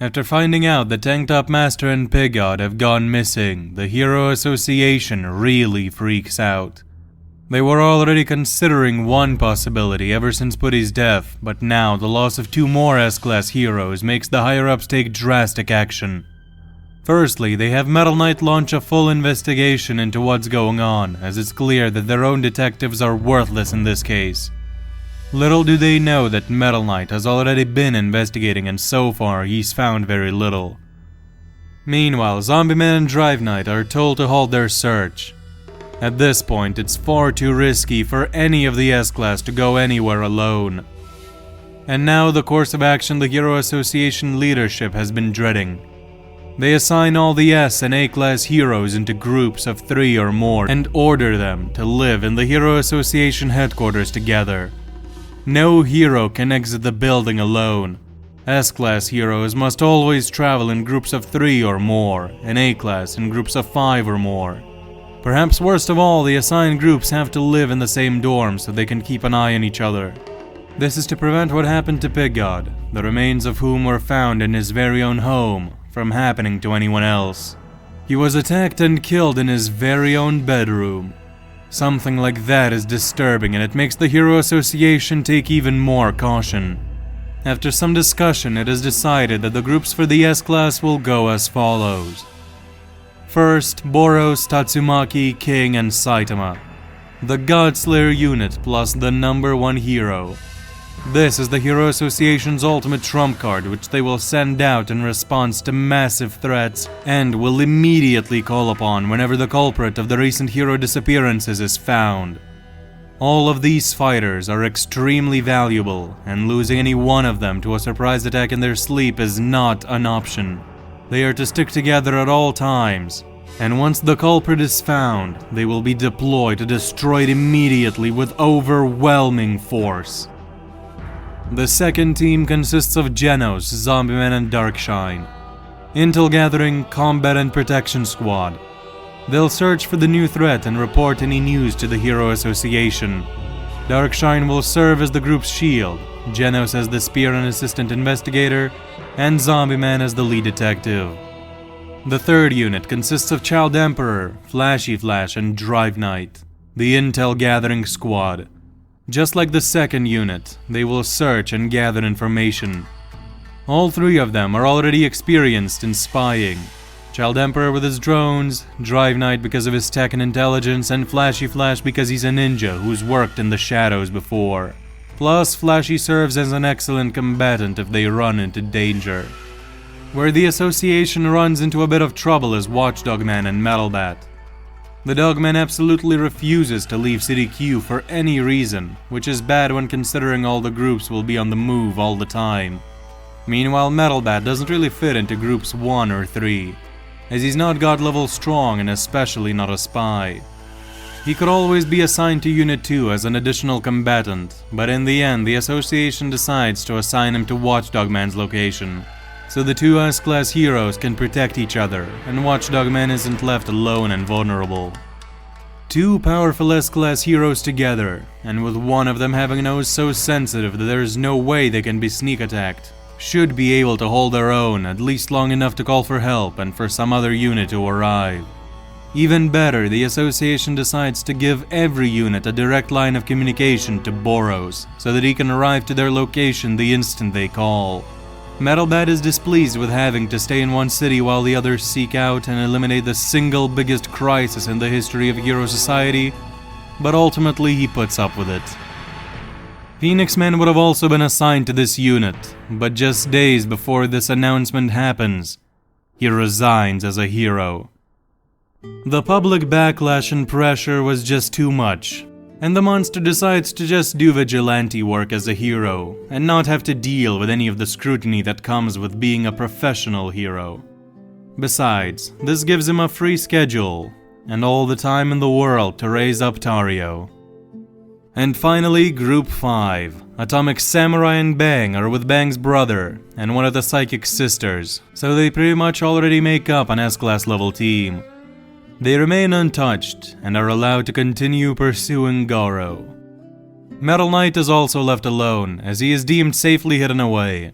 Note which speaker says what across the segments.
Speaker 1: After finding out that Tank Top Master and Pig God have gone missing, the Hero Association really freaks out. They were already considering one possibility ever since Putty's death, but now the loss of 2 more S-Class heroes makes the higher-ups take drastic action. Firstly, they have Metal Knight launch a full investigation into what's going on, as it's clear that their own detectives are worthless in this case. Little do they know that Metal Knight has already been investigating, and so far he's found very little. Meanwhile, Zombie Man and Drive Knight are told to halt their search. At this point, it's far too risky for any of the S-Class to go anywhere alone. And now the course of action the Hero Association leadership has been dreading. They assign all the S and A-Class heroes into groups of 3 or more and order them to live in the Hero Association headquarters together. No hero can exit the building alone. S-Class heroes must always travel in groups of 3 or more, and A-Class in groups of 5 or more. Perhaps worst of all, the assigned groups have to live in the same dorm so they can keep an eye on each other. This is to prevent what happened to Pig God, the remains of whom were found in his very own home, from happening to anyone else. He was attacked and killed in his very own bedroom. Something like that is disturbing, and it makes the Hero Association take even more caution. After some discussion, it is decided that the groups for the S-Class will go as follows. First, Boros, Tatsumaki, King, and Saitama. The Godslayer unit plus the number 1 hero. This is the Hero Association's ultimate trump card, which they will send out in response to massive threats and will immediately call upon whenever the culprit of the recent hero disappearances is found. All of these fighters are extremely valuable, and losing any one of them to a surprise attack in their sleep is not an option. They are to stick together at all times, and once the culprit is found, they will be deployed to destroy it immediately with overwhelming force. The second team consists of Genos, Zombie Man, and Darkshine. Intel Gathering, Combat and Protection Squad. They'll search for the new threat and report any news to the Hero Association. Darkshine will serve as the group's shield, Genos as the spear and assistant investigator, and Zombie Man as the lead detective. The third unit consists of Child Emperor, Flashy Flash, and Drive Knight, the Intel Gathering Squad. Just like the second unit, they will search and gather information. All 3 of them are already experienced in spying. Child Emperor with his drones, Drive Knight because of his tech and intelligence, and Flashy Flash because he's a ninja who's worked in the shadows before. Plus, Flashy serves as an excellent combatant if they run into danger. Where the association runs into a bit of trouble is Watchdog Man and Metal Bat. The Dogman absolutely refuses to leave City Q for any reason, which is bad when considering all the groups will be on the move all the time. Meanwhile, Metal Bat doesn't really fit into groups 1 or 3, as he's not god level strong and especially not a spy. He could always be assigned to Unit 2 as an additional combatant, but in the end the association decides to assign him to Watchdog Man's location, so the 2 S-Class heroes can protect each other, and Watchdog Man isn't left alone and vulnerable. 2 powerful S-Class heroes together, and with one of them having a nose so sensitive that there's no way they can be sneak attacked, should be able to hold their own at least long enough to call for help and for some other unit to arrive. Even better, the association decides to give every unit a direct line of communication to Boros, so that he can arrive to their location the instant they call. Metal Bat is displeased with having to stay in one city while the others seek out and eliminate the single biggest crisis in the history of Hero Society, but ultimately he puts up with it. Phoenix Man would have also been assigned to this unit, but just days before this announcement happens, he resigns as a hero. The public backlash and pressure was just too much, and the monster decides to just do vigilante work as a hero, and not have to deal with any of the scrutiny that comes with being a professional hero. Besides, this gives him a free schedule, and all the time in the world to raise up Tario. And finally, Group 5. Atomic Samurai and Bang are with Bang's brother, and one of the Psychic Sisters, so they pretty much already make up an S-Class level team. They remain untouched, and are allowed to continue pursuing Garo. Metal Knight is also left alone, as he is deemed safely hidden away.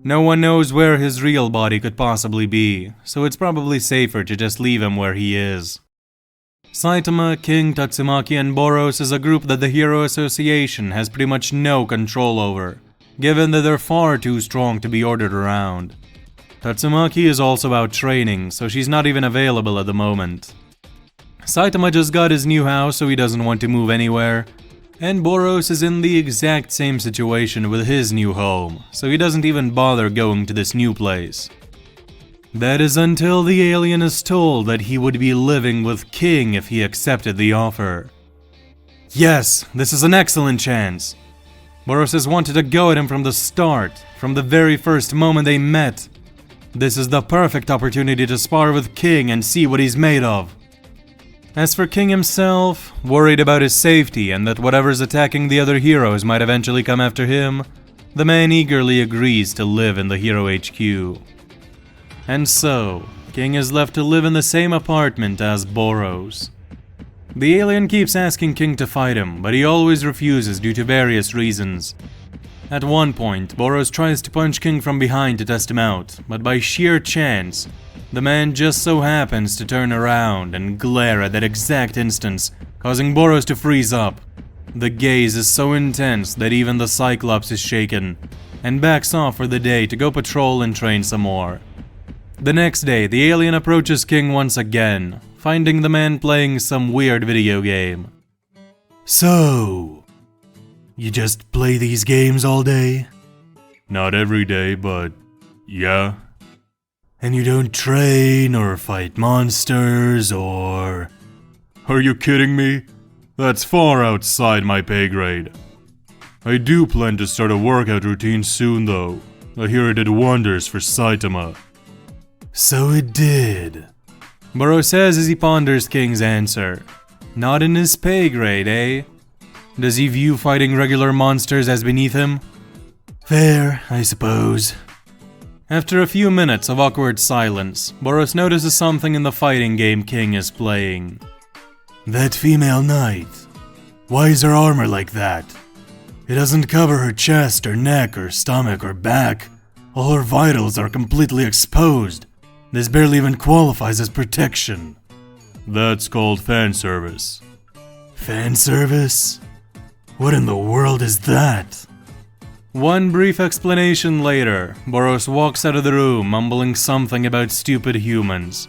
Speaker 1: No one knows where his real body could possibly be, so it's probably safer to just leave him where he is. Saitama, King, Tatsumaki, and Boros is a group that the Hero Association has pretty much no control over, given that they're far too strong to be ordered around. Tatsumaki is also out training, so she's not even available at the moment. Saitama just got his new house, so he doesn't want to move anywhere, and Boros is in the exact same situation with his new home, so he doesn't even bother going to this new place. That is until the alien is told that he would be living with King if he accepted the offer. Yes, this is an excellent chance. Boros has wanted to go at him from the start, from the very first moment they met. This is the perfect opportunity to spar with King and see what he's made of. As for King himself, worried about his safety and that whatever's attacking the other heroes might eventually come after him, the man eagerly agrees to live in the Hero HQ. And so, King is left to live in the same apartment as Boros. The alien keeps asking King to fight him, but he always refuses due to various reasons. At one point, Boros tries to punch King from behind to test him out, but by sheer chance, the man just so happens to turn around and glare at that exact instance, causing Boros to freeze up. The gaze is so intense that even the Cyclops is shaken, and backs off for the day to go patrol and train some more. The next day, the alien approaches King once again, finding the man playing some weird video game.
Speaker 2: So, you just play these games all day?
Speaker 1: Not every day, but yeah.
Speaker 2: And you don't train or fight monsters or...
Speaker 1: Are you kidding me? That's far outside my pay grade. I do plan to start a workout routine soon though. I hear it did wonders for Saitama.
Speaker 2: So it did.
Speaker 1: Boros says as he ponders King's answer. Not in his pay grade, eh? Does he view fighting regular monsters as beneath him?
Speaker 2: Fair, I suppose.
Speaker 1: After a few minutes of awkward silence, Boros notices something in the fighting game King is playing.
Speaker 2: That female knight. Why is her armor like that? It doesn't cover her chest or neck or stomach or back. All her vitals are completely exposed. This barely even qualifies as protection.
Speaker 1: That's called fan service.
Speaker 2: Fan service? What in the world is that?
Speaker 1: One brief explanation later, Boros walks out of the room mumbling something about stupid humans.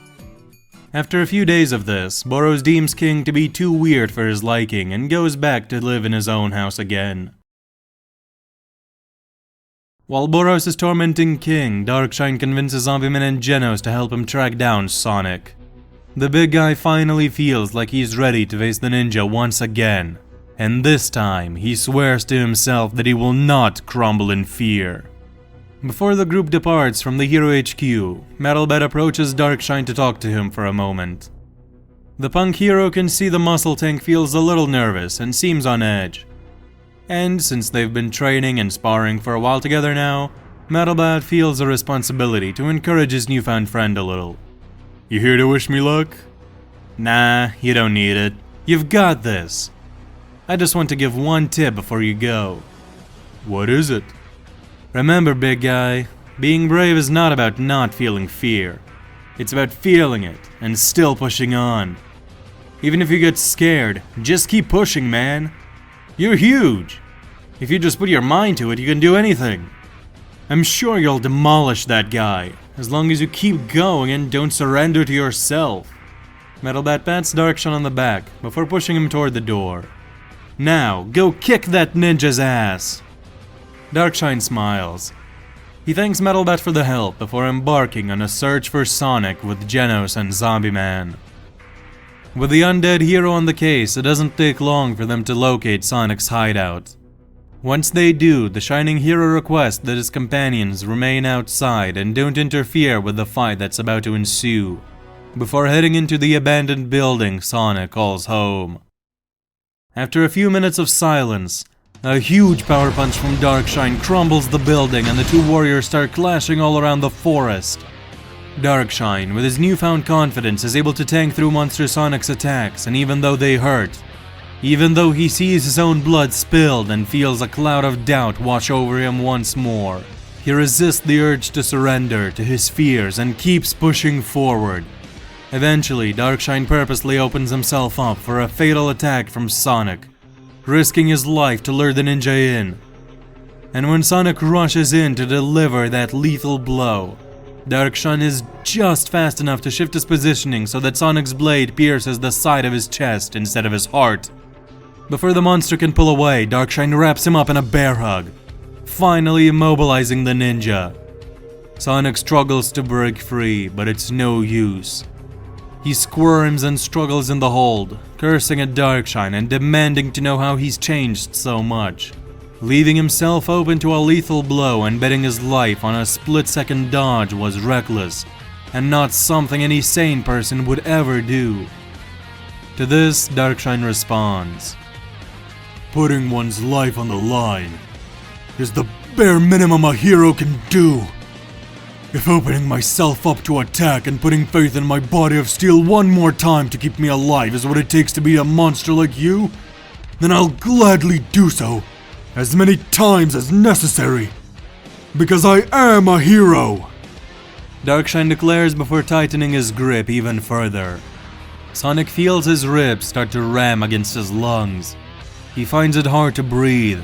Speaker 1: After a few days of this, Boros deems King to be too weird for his liking and goes back to live in his own house again. While Boros is tormenting King, Darkshine convinces Zombieman and Genos to help him track down Sonic. The big guy finally feels like he's ready to face the ninja once again, and this time he swears to himself that he will not crumble in fear. Before the group departs from the Hero HQ, Metalbat approaches Darkshine to talk to him for a moment. The punk hero can see the muscle tank feels a little nervous and seems on edge. And since they've been training and sparring for a while together now, Metalbat feels a responsibility to encourage his newfound friend a little. You here to wish me luck? Nah, you don't need it. You've got this. I just want to give one tip before you go. What is it? Remember, big guy, being brave is not about not feeling fear. It's about feeling it and still pushing on. Even if you get scared, just keep pushing, man. You're huge. If you just put your mind to it, you can do anything. I'm sure you'll demolish that guy, as long as you keep going and don't surrender to yourself. Metalbat pats Darkshine on the back before pushing him toward the door. Now, go kick that ninja's ass. Darkshine smiles. He thanks Metalbat for the help before embarking on a search for Sonic with Genos and Zombieman. With the undead hero on the case, it doesn't take long for them to locate Sonic's hideout. Once they do, the Shining Hero requests that his companions remain outside and don't interfere with the fight that's about to ensue, before heading into the abandoned building Sonic calls home. After a few minutes of silence, a huge power punch from Darkshine crumbles the building and the two warriors start clashing all around the forest. Darkshine, with his newfound confidence, is able to tank through Monster Sonic's attacks, and even though they hurt, even though he sees his own blood spilled and feels a cloud of doubt wash over him once more, He resists the urge to surrender to his fears and keeps pushing forward. Eventually, Darkshine purposely opens himself up for a fatal attack from Sonic, risking his life to lure the ninja in. And when Sonic rushes in to deliver that lethal blow, Darkshine is just fast enough to shift his positioning so that Sonic's blade pierces the side of his chest instead of his heart. Before the monster can pull away, Darkshine wraps him up in a bear hug, finally immobilizing the ninja. Sonic struggles to break free, but it's no use. He squirms and struggles in the hold, cursing at Darkshine and demanding to know how he's changed so much, leaving himself open to a lethal blow and betting his life on a split-second dodge was reckless, and not something any sane person would ever do. To this, Darkshine responds,
Speaker 2: Putting one's life on the line is the bare minimum a hero can do. If opening myself up to attack and putting faith in my body of steel one more time to keep me alive is what it takes to beat a monster like you, then I'll gladly do so as many times as necessary, because I am a hero.
Speaker 1: Darkshine declares before tightening his grip even further. Sonic feels his ribs start to ram against his lungs. He finds it hard to breathe.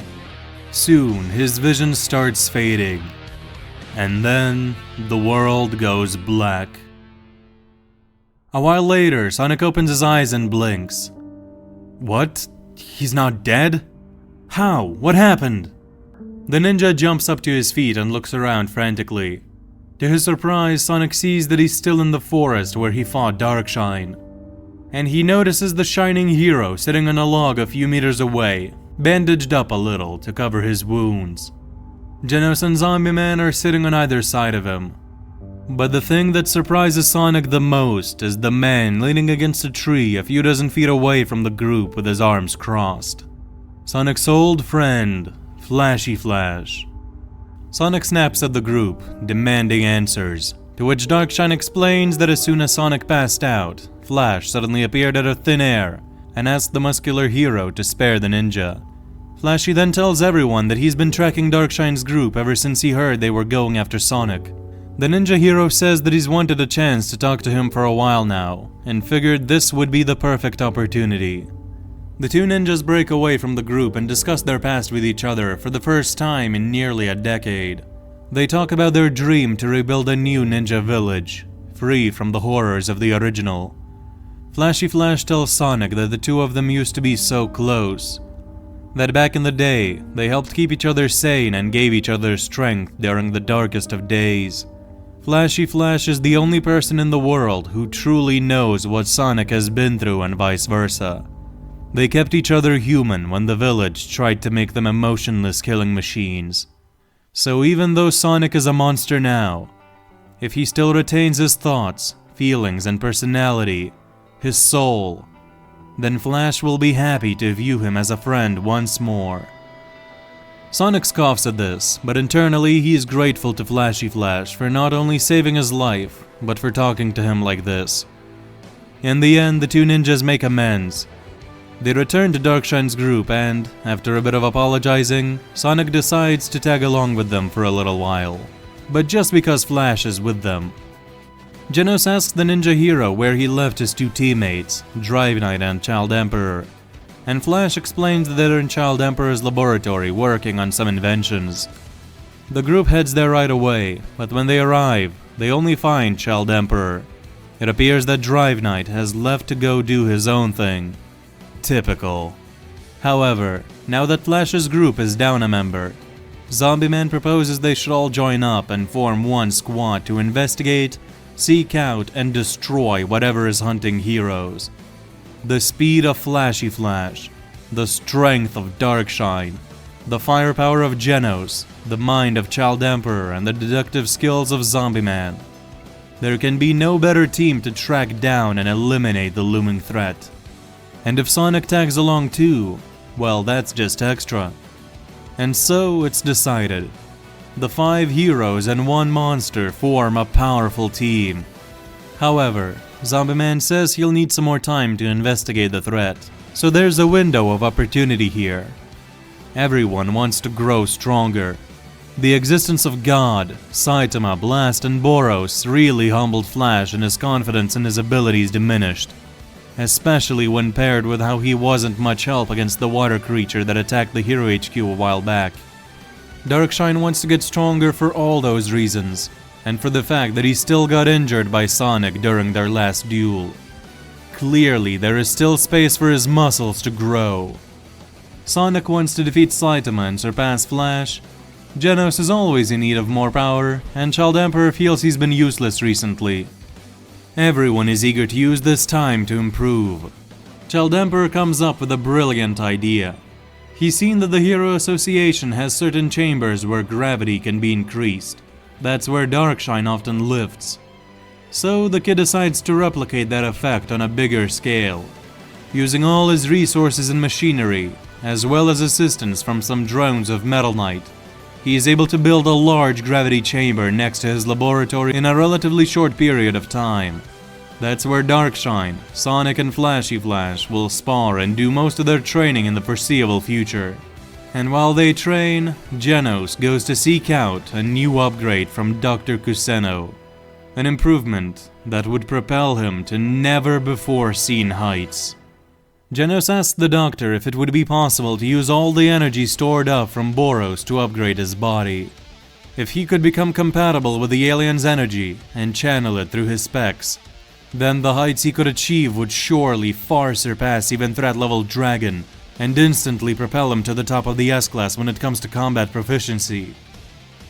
Speaker 1: Soon, his vision starts fading. And then, the world goes black. A while later, Sonic opens his eyes and blinks. What? He's not dead? How? What happened? The ninja jumps up to his feet and looks around frantically. To his surprise, Sonic sees that he's still in the forest where he fought Darkshine. And he notices the shining hero sitting on a log a few meters away, bandaged up a little to cover his wounds. Genos and Zombie-Man are sitting on either side of him. But the thing that surprises Sonic the most is the man leaning against a tree a few dozen feet away from the group with his arms crossed. Sonic's old friend, Flashy Flash. Sonic snaps at the group, demanding answers, to which Darkshine explains that as soon as Sonic passed out, Flash suddenly appeared out of thin air and asked the muscular hero to spare the ninja. Flashy then tells everyone that he's been tracking Darkshine's group ever since he heard they were going after Sonic. The ninja hero says that he's wanted a chance to talk to him for a while now, and figured this would be the perfect opportunity. The two ninjas break away from the group and discuss their past with each other for the first time in nearly a decade. They talk about their dream to rebuild a new ninja village, free from the horrors of the original. Flashy Flash tells Sonic that the two of them used to be so close, that back in the day, they helped keep each other sane and gave each other strength during the darkest of days. Flashy Flash is the only person in the world who truly knows what Sonic has been through and vice versa. They kept each other human when the village tried to make them emotionless killing machines. So even though Sonic is a monster now, if he still retains his thoughts, feelings, and personality, his soul, then Flash will be happy to view him as a friend once more. Sonic scoffs at this, but internally he is grateful to Flashy Flash for not only saving his life, but for talking to him like this. In the end, the two ninjas make amends. They return to Darkshine's group and, after a bit of apologizing, Sonic decides to tag along with them for a little while, but just because Flash is with them. Genos asks the ninja hero where he left his two teammates, Drive Knight and Child Emperor, and Flash explains that they're in Child Emperor's laboratory working on some inventions. The group heads there right away, but when they arrive, they only find Child Emperor. It appears that Drive Knight has left to go do his own thing. Typical. However, now that Flash's group is down a member, Zombie-Man proposes they should all join up and form one squad to investigate, seek out, and destroy whatever is hunting heroes. The speed of Flashy Flash, the strength of Darkshine, the firepower of Genos, the mind of Child Emperor, and the deductive skills of Zombie-Man. There can be no better team to track down and eliminate the looming threat. And if Sonic tags along too, well, that's just extra. And so it's decided. The 5 heroes and 1 monster form a powerful team. However, Zombie-Man says he'll need some more time to investigate the threat, so there's a window of opportunity here. Everyone wants to grow stronger. The existence of God, Saitama, Blast, and Boros really humbled Flash, and his confidence in his abilities diminished, especially when paired with how he wasn't much help against the water creature that attacked the Hero HQ a while back. Darkshine wants to get stronger for all those reasons, and for the fact that he still got injured by Sonic during their last duel. Clearly, there is still space for his muscles to grow. Sonic wants to defeat Saitama and surpass Flash. Genos is always in need of more power, and Child Emperor feels he's been useless recently. Everyone is eager to use this time to improve. Child Emperor comes up with a brilliant idea. He's seen that the Hero Association has certain chambers where gravity can be increased. That's where Darkshine often lifts. So the kid decides to replicate that effect on a bigger scale. Using all his resources and machinery, as well as assistance from some drones of Metal Knight, he is able to build a large gravity chamber next to his laboratory in a relatively short period of time. That's where Darkshine, Sonic, and Flashy Flash will spar and do most of their training in the foreseeable future. And while they train, Genos goes to seek out a new upgrade from Dr. Kuseno. An improvement that would propel him to never-before-seen heights. Genos asks the doctor if it would be possible to use all the energy stored up from Boros to upgrade his body. If he could become compatible with the alien's energy and channel it through his specs, then the heights he could achieve would surely far surpass even threat-level Dragon, and instantly propel him to the top of the S-Class when it comes to combat proficiency.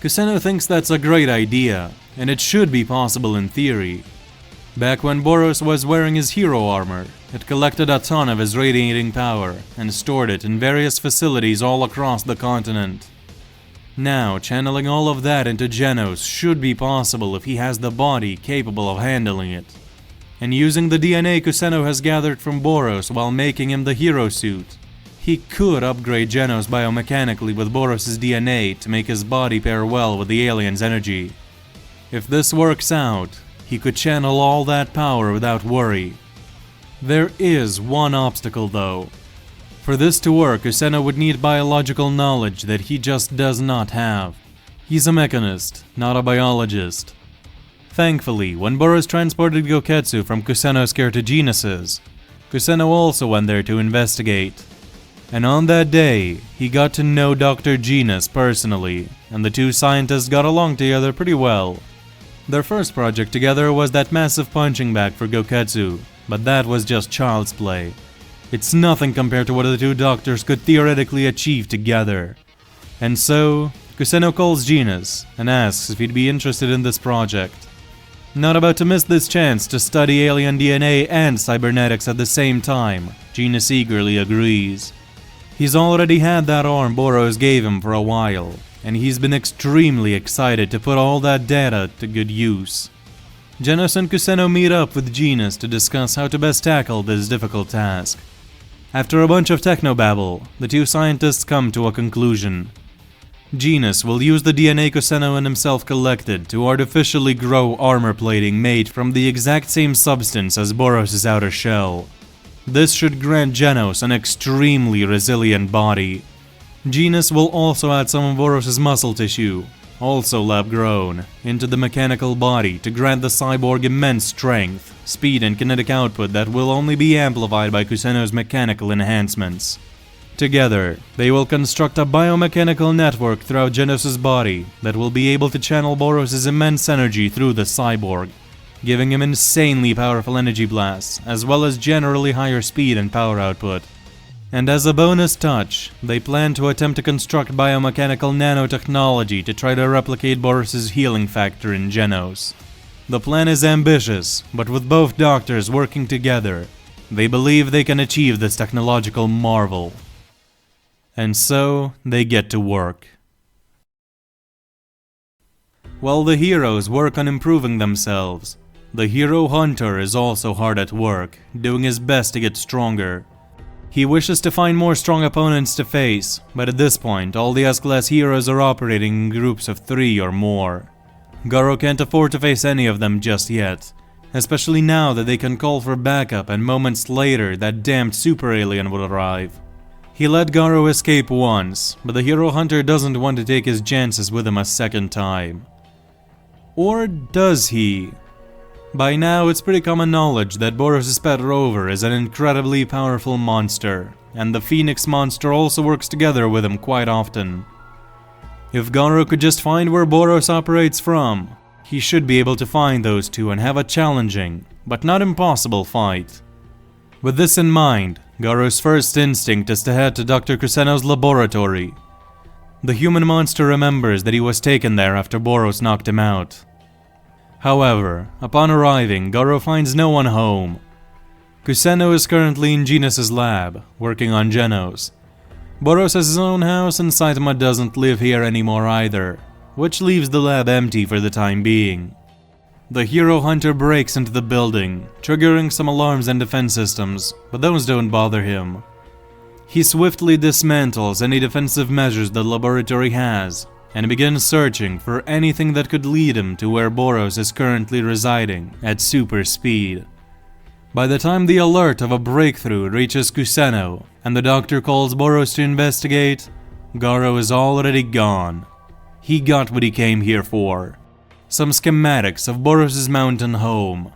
Speaker 1: Kuseno thinks that's a great idea, and it should be possible in theory. Back when Boros was wearing his hero armor, it collected a ton of his radiating power and stored it in various facilities all across the continent. Now, channeling all of that into Genos should be possible if he has the body capable of handling it. And using the DNA Kuseno has gathered from Boros while making him the hero suit, he could upgrade Genos biomechanically with Boros' DNA to make his body pair well with the alien's energy. If this works out, he could channel all that power without worry. There is one obstacle though. For this to work, Kuseno would need biological knowledge that he just does not have. He's a mechanist, not a biologist. Thankfully, when Boros transported Goketsu from Kuseno's care to Genos's, Kuseno also went there to investigate. And on that day, he got to know Dr. Genos personally, and the two scientists got along together pretty well. Their first project together was that massive punching bag for Goketsu, but that was just child's play. It's nothing compared to what the two doctors could theoretically achieve together. And so, Kuseno calls Genos and asks if he'd be interested in this project. Not about to miss this chance to study alien DNA and cybernetics at the same time, Genos eagerly agrees. He's already had that arm Boros gave him for a while, and he's been extremely excited to put all that data to good use. Genos and Kuseno meet up with Genos to discuss how to best tackle this difficult task. After a bunch of technobabble, the two scientists come to a conclusion. Genos will use the DNA Kuseno and himself collected to artificially grow armor plating made from the exact same substance as Boros' outer shell. This should grant Genos an extremely resilient body. Genos will also add some of Boros' muscle tissue, also lab-grown, into the mechanical body to grant the cyborg immense strength, speed and kinetic output that will only be amplified by Kuseno's mechanical enhancements. Together, they will construct a biomechanical network throughout Genos' body that will be able to channel Boros' immense energy through the cyborg, giving him insanely powerful energy blasts, as well as generally higher speed and power output. And as a bonus touch, they plan to attempt to construct biomechanical nanotechnology to try to replicate Boros' healing factor in Genos. The plan is ambitious, but with both doctors working together, they believe they can achieve this technological marvel. And so, they get to work. While the heroes work on improving themselves, the hero hunter is also hard at work, doing his best to get stronger. He wishes to find more strong opponents to face, but at this point all the S-Class heroes are operating in groups of 3 or more. Garo can't afford to face any of them just yet, especially now that they can call for backup and moments later that damned super alien would arrive. He let Garo escape once, but the hero hunter doesn't want to take his chances with him a second time. Or does he? By now, it's pretty common knowledge that Boros' pet Rover is an incredibly powerful monster, and the Phoenix monster also works together with him quite often. If Garo could just find where Boros operates from, he should be able to find those two and have a challenging, but not impossible fight. With this in mind, Garo's first instinct is to head to Dr. Kuseno's laboratory. The human monster remembers that he was taken there after Boros knocked him out. However, upon arriving, Garo finds no one home. Kuseno is currently in Genos' lab, working on Genos. Boros has his own house and Saitama doesn't live here anymore either, which leaves the lab empty for the time being. The hero hunter breaks into the building, triggering some alarms and defense systems, but those don't bother him. He swiftly dismantles any defensive measures the laboratory has, and begins searching for anything that could lead him to where Boros is currently residing at super speed. By the time the alert of a breakthrough reaches Kuseno, and the doctor calls Boros to investigate, Garo is already gone. He got what he came here for. Some schematics of Boros' mountain home.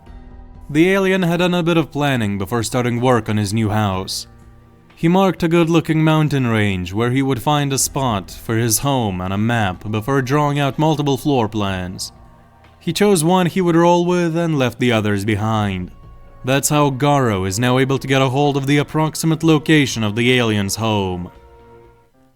Speaker 1: The alien had done a bit of planning before starting work on his new house. He marked a good-looking mountain range where he would find a spot for his home on a map before drawing out multiple floor plans. He chose one he would roll with and left the others behind. That's how Garo is now able to get a hold of the approximate location of the alien's home.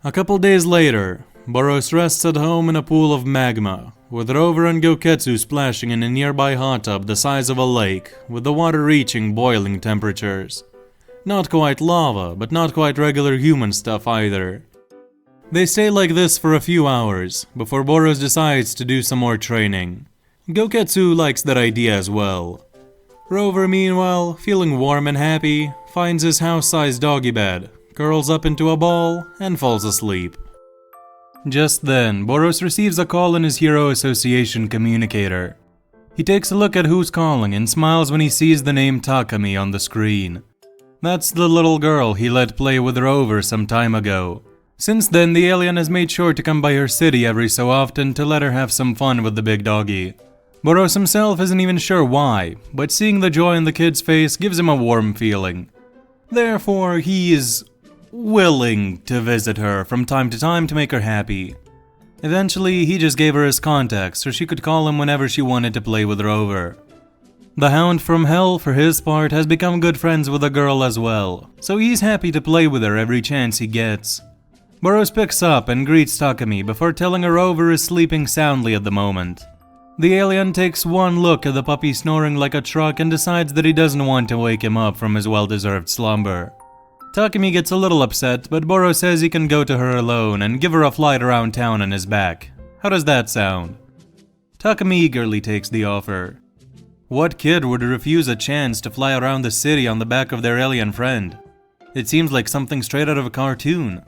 Speaker 1: A couple days later, Boros rests at home in a pool of magma, with Rover and Goketsu splashing in a nearby hot tub the size of a lake, with the water reaching boiling temperatures. Not quite lava, but not quite regular human stuff either. They stay like this for a few hours, before Boros decides to do some more training. Goketsu likes that idea as well. Rover, meanwhile, feeling warm and happy, finds his house-sized doggy bed, curls up into a ball, and falls asleep. Just then, Boros receives a call in his Hero Association communicator. He takes a look at who's calling and smiles when he sees the name Takami on the screen. That's the little girl he let play with Rover some time ago. Since then, the alien has made sure to come by her city every so often to let her have some fun with the big doggy. Boros himself isn't even sure why, but seeing the joy in the kid's face gives him a warm feeling. Therefore, he is willing to visit her from time to time to make her happy. Eventually, he just gave her his contacts so she could call him whenever she wanted to play with Rover. The Hound from Hell, for his part, has become good friends with the girl as well, so he's happy to play with her every chance he gets. Boros picks up and greets Takami before telling her Rover is sleeping soundly at the moment. The alien takes one look at the puppy snoring like a truck and decides that he doesn't want to wake him up from his well-deserved slumber. Takami gets a little upset, but Boros says he can go to her alone and give her a flight around town on his back. How does that sound? Takami eagerly takes the offer. What kid would refuse a chance to fly around the city on the back of their alien friend? It seems like something straight out of a cartoon.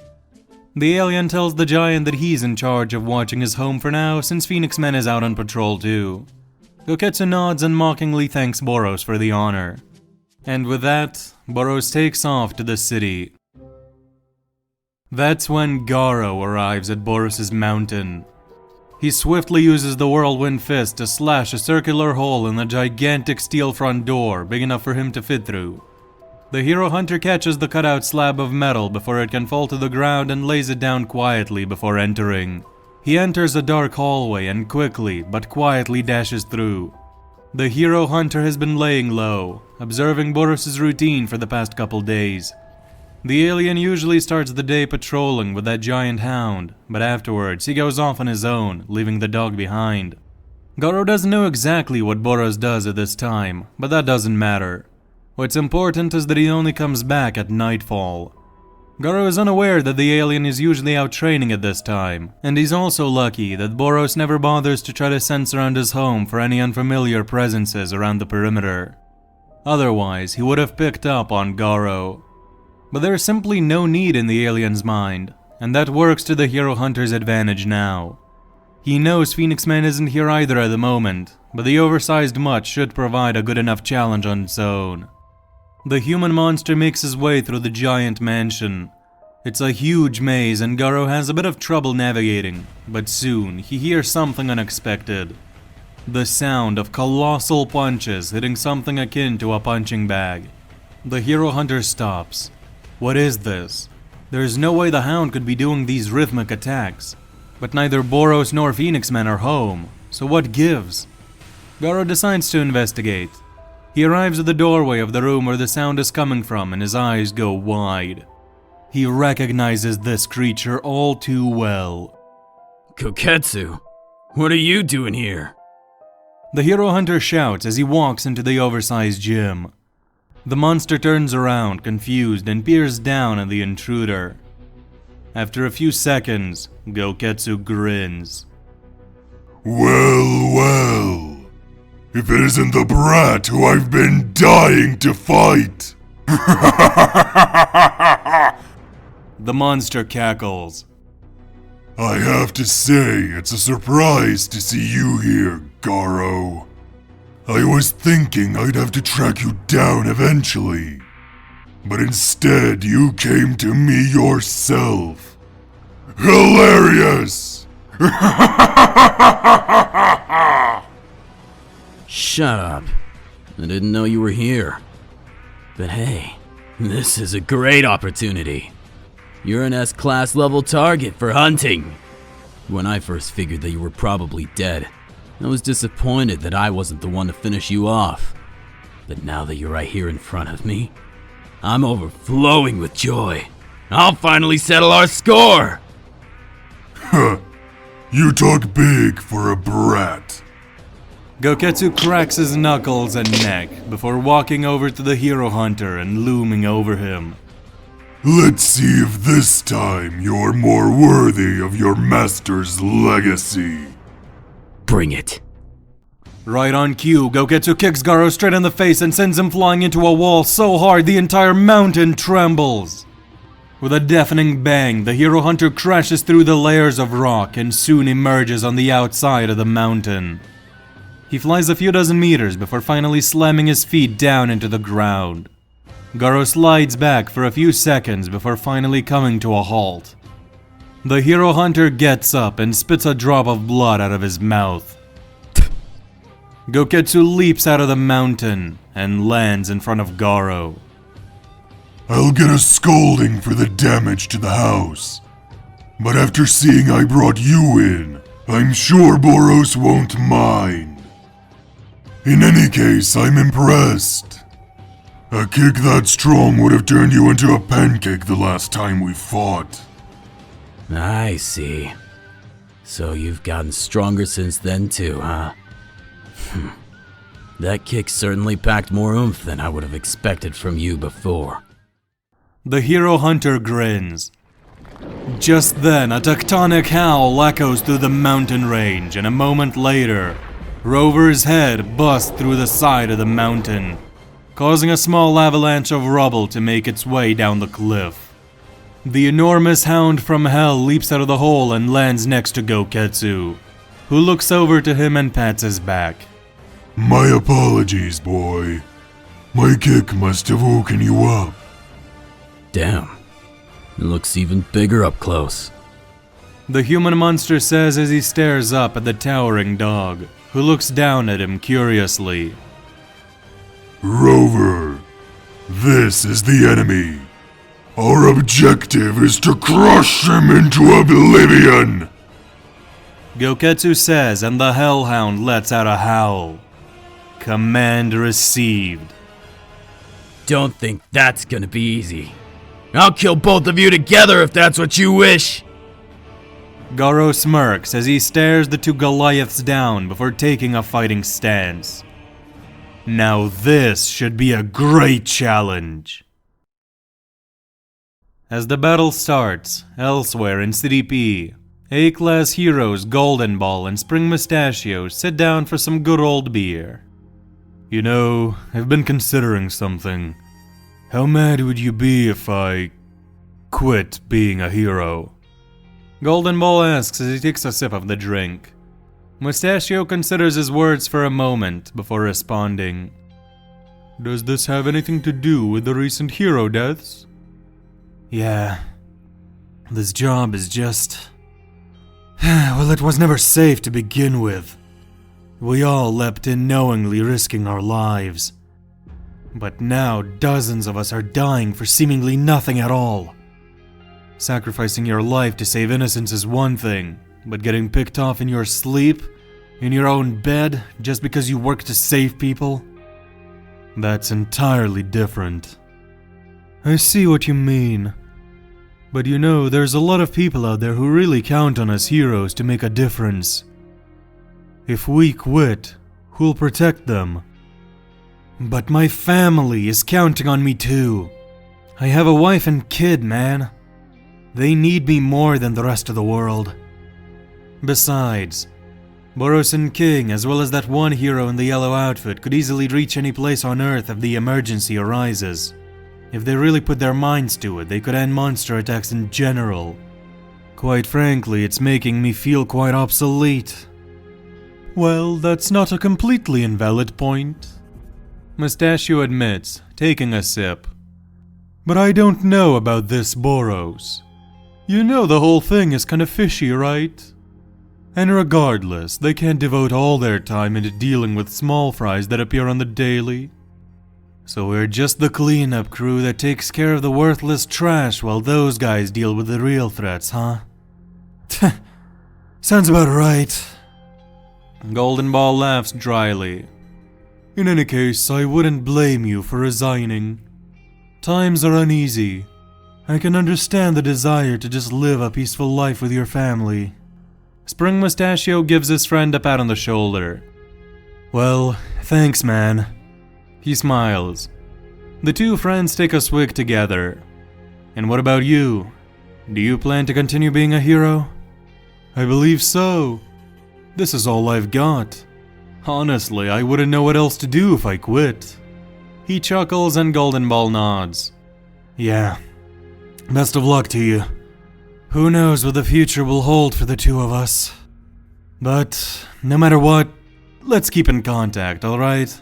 Speaker 1: The alien tells the giant that he's in charge of watching his home for now since Phoenix Man is out on patrol too. Goketsu nods and mockingly thanks Boros for the honor. And with that, Boros takes off to the city. That's when Garo arrives at Boros' mountain. He swiftly uses the whirlwind fist to slash a circular hole in the gigantic steel front door big enough for him to fit through. The hero hunter catches the cutout slab of metal before it can fall to the ground and lays it down quietly before entering. He enters a dark hallway and quickly but quietly dashes through. The hero hunter has been laying low, observing Boros' routine for the past couple days. The alien usually starts the day patrolling with that giant hound, but afterwards he goes off on his own, leaving the dog behind. Garo doesn't know exactly what Boros does at this time, but that doesn't matter. What's important is that he only comes back at nightfall. Garo is unaware that the alien is usually out training at this time, and he's also lucky that Boros never bothers to try to sense around his home for any unfamiliar presences around the perimeter. Otherwise, he would have picked up on Garo. But there's simply no need in the alien's mind, and that works to the hero hunter's advantage now. He knows Phoenix Man isn't here either at the moment, but the oversized mutt should provide a good enough challenge on its own. The human monster makes his way through the giant mansion. It's a huge maze and Garo has a bit of trouble navigating, but soon he hears something unexpected. The sound of colossal punches hitting something akin to a punching bag. The hero hunter stops. What is this? There's no way the hound could be doing these rhythmic attacks. But neither Boros nor Phoenix Man are home, so what gives? Garo decides to investigate. He arrives at the doorway of the room where the sound is coming from and his eyes go wide. He recognizes this creature all too well.
Speaker 3: Goketsu, what are you doing here?
Speaker 1: The hero hunter shouts as he walks into the oversized gym. The monster turns around, confused, and peers down at the intruder. After a few seconds, Goketsu grins.
Speaker 2: Well, well. If it isn't the brat who I've been dying to fight!
Speaker 1: The monster cackles.
Speaker 2: I have to say, it's a surprise to see you here, Garo. I was thinking I'd have to track you down eventually. But instead, you came to me yourself. Hilarious!
Speaker 3: Shut up. I didn't know you were here. But hey, this is a great opportunity. You're an S-class level target for hunting. When I first figured that you were probably dead, I was disappointed that I wasn't the one to finish you off. But now that you're right here in front of me, I'm overflowing with joy. I'll finally settle our score!
Speaker 2: Huh. You talk big for a brat.
Speaker 1: Goketsu cracks his knuckles and neck before walking over to the hero hunter and looming over him.
Speaker 2: Let's see if this time you're more worthy of your master's legacy.
Speaker 3: Bring it.
Speaker 1: Right on cue, Goketsu kicks Garo straight in the face and sends him flying into a wall so hard the entire mountain trembles. With a deafening bang, the hero hunter crashes through the layers of rock and soon emerges on the outside of the mountain. He flies a few dozen meters before finally slamming his feet down into the ground. Garo slides back for a few seconds before finally coming to a halt. The hero hunter gets up and spits a drop of blood out of his mouth. Goketsu leaps out of the mountain and lands in front of Garo.
Speaker 2: I'll get a scolding for the damage to the house. But after seeing I brought you in, I'm sure Boros won't mind. In any case, I'm impressed. A kick that strong would have turned you into a pancake the last time we fought.
Speaker 3: I see. So you've gotten stronger since then too, huh? That kick certainly packed more oomph than I would have expected from you before.
Speaker 1: The hero hunter grins. Just then, a tectonic howl echoes through the mountain range, and a moment later, Rover's head busts through the side of the mountain, causing a small avalanche of rubble to make its way down the cliff. The enormous hound from hell leaps out of the hole and lands next to Goketsu, who looks over to him and pats his back.
Speaker 2: My apologies, boy. My kick must have woken you up.
Speaker 3: Damn. It looks even bigger up close.
Speaker 1: The human monster says as he stares up at the towering dog, who looks down at him curiously.
Speaker 2: Rover, this is the enemy. Our objective is to crush him into oblivion.
Speaker 1: Goketsu says, and the hellhound lets out a howl. Command received.
Speaker 3: Don't think that's gonna be easy. I'll kill both of you together if that's what you wish.
Speaker 1: Garo smirks as he stares the two Goliaths down before taking a fighting stance. Now this should be a great challenge. As the battle starts, elsewhere in City P, A-class heroes Golden Ball and Spring Mustachio sit down for some good old beer. You know, I've been considering something. How mad would you be if I quit being a hero? Golden Ball asks as he takes a sip of the drink. Mustachio considers his words for a moment before responding. Does this have anything to do with the recent hero deaths? Yeah,
Speaker 2: This job is just... well, it was never safe to begin with. We all leapt in knowingly risking our lives. But now dozens of us are dying for seemingly nothing at all. Sacrificing your life to save innocence is one thing, but getting picked off in your sleep, in your own bed, just because you work to save people? That's entirely different. I see what you mean. But you know, there's a lot of people out there who really count on us heroes to make a difference. If we quit, who'll protect them? But my family is counting on me too. I have a wife and kid, man. They need me more than the rest of the world. Besides, Boros and King, as well as that one hero in the yellow outfit, could easily reach any place on Earth if the emergency arises. If they really put their minds to it, they could end monster attacks in general. Quite frankly, it's making me feel quite obsolete.
Speaker 1: Well, that's not a completely invalid point, Mustachio admits, taking a sip. But I don't know about this Boros. You know the whole thing is kinda fishy, right? And regardless, they can't devote all their time into dealing with small fries that appear on the daily. So we're just the cleanup crew that takes care of the worthless trash while those guys deal with the real threats, huh?
Speaker 2: Sounds about right.
Speaker 1: Golden Ball laughs dryly.
Speaker 2: In any case, I wouldn't blame you for resigning. Times are uneasy. I can understand the desire to just live a peaceful life with your family.
Speaker 1: Spring Mustachio gives his friend a pat on the shoulder.
Speaker 2: Well, thanks, man.
Speaker 1: He smiles. The two friends take a swig together. And what about you? Do you plan to continue being a hero?
Speaker 2: I believe so. This is all I've got. Honestly, I wouldn't know what else to do if I quit.
Speaker 1: He chuckles and Golden Ball nods.
Speaker 2: Yeah. Best of luck to you. Who knows what the future will hold for the two of us. But, no matter what, let's keep in contact, alright?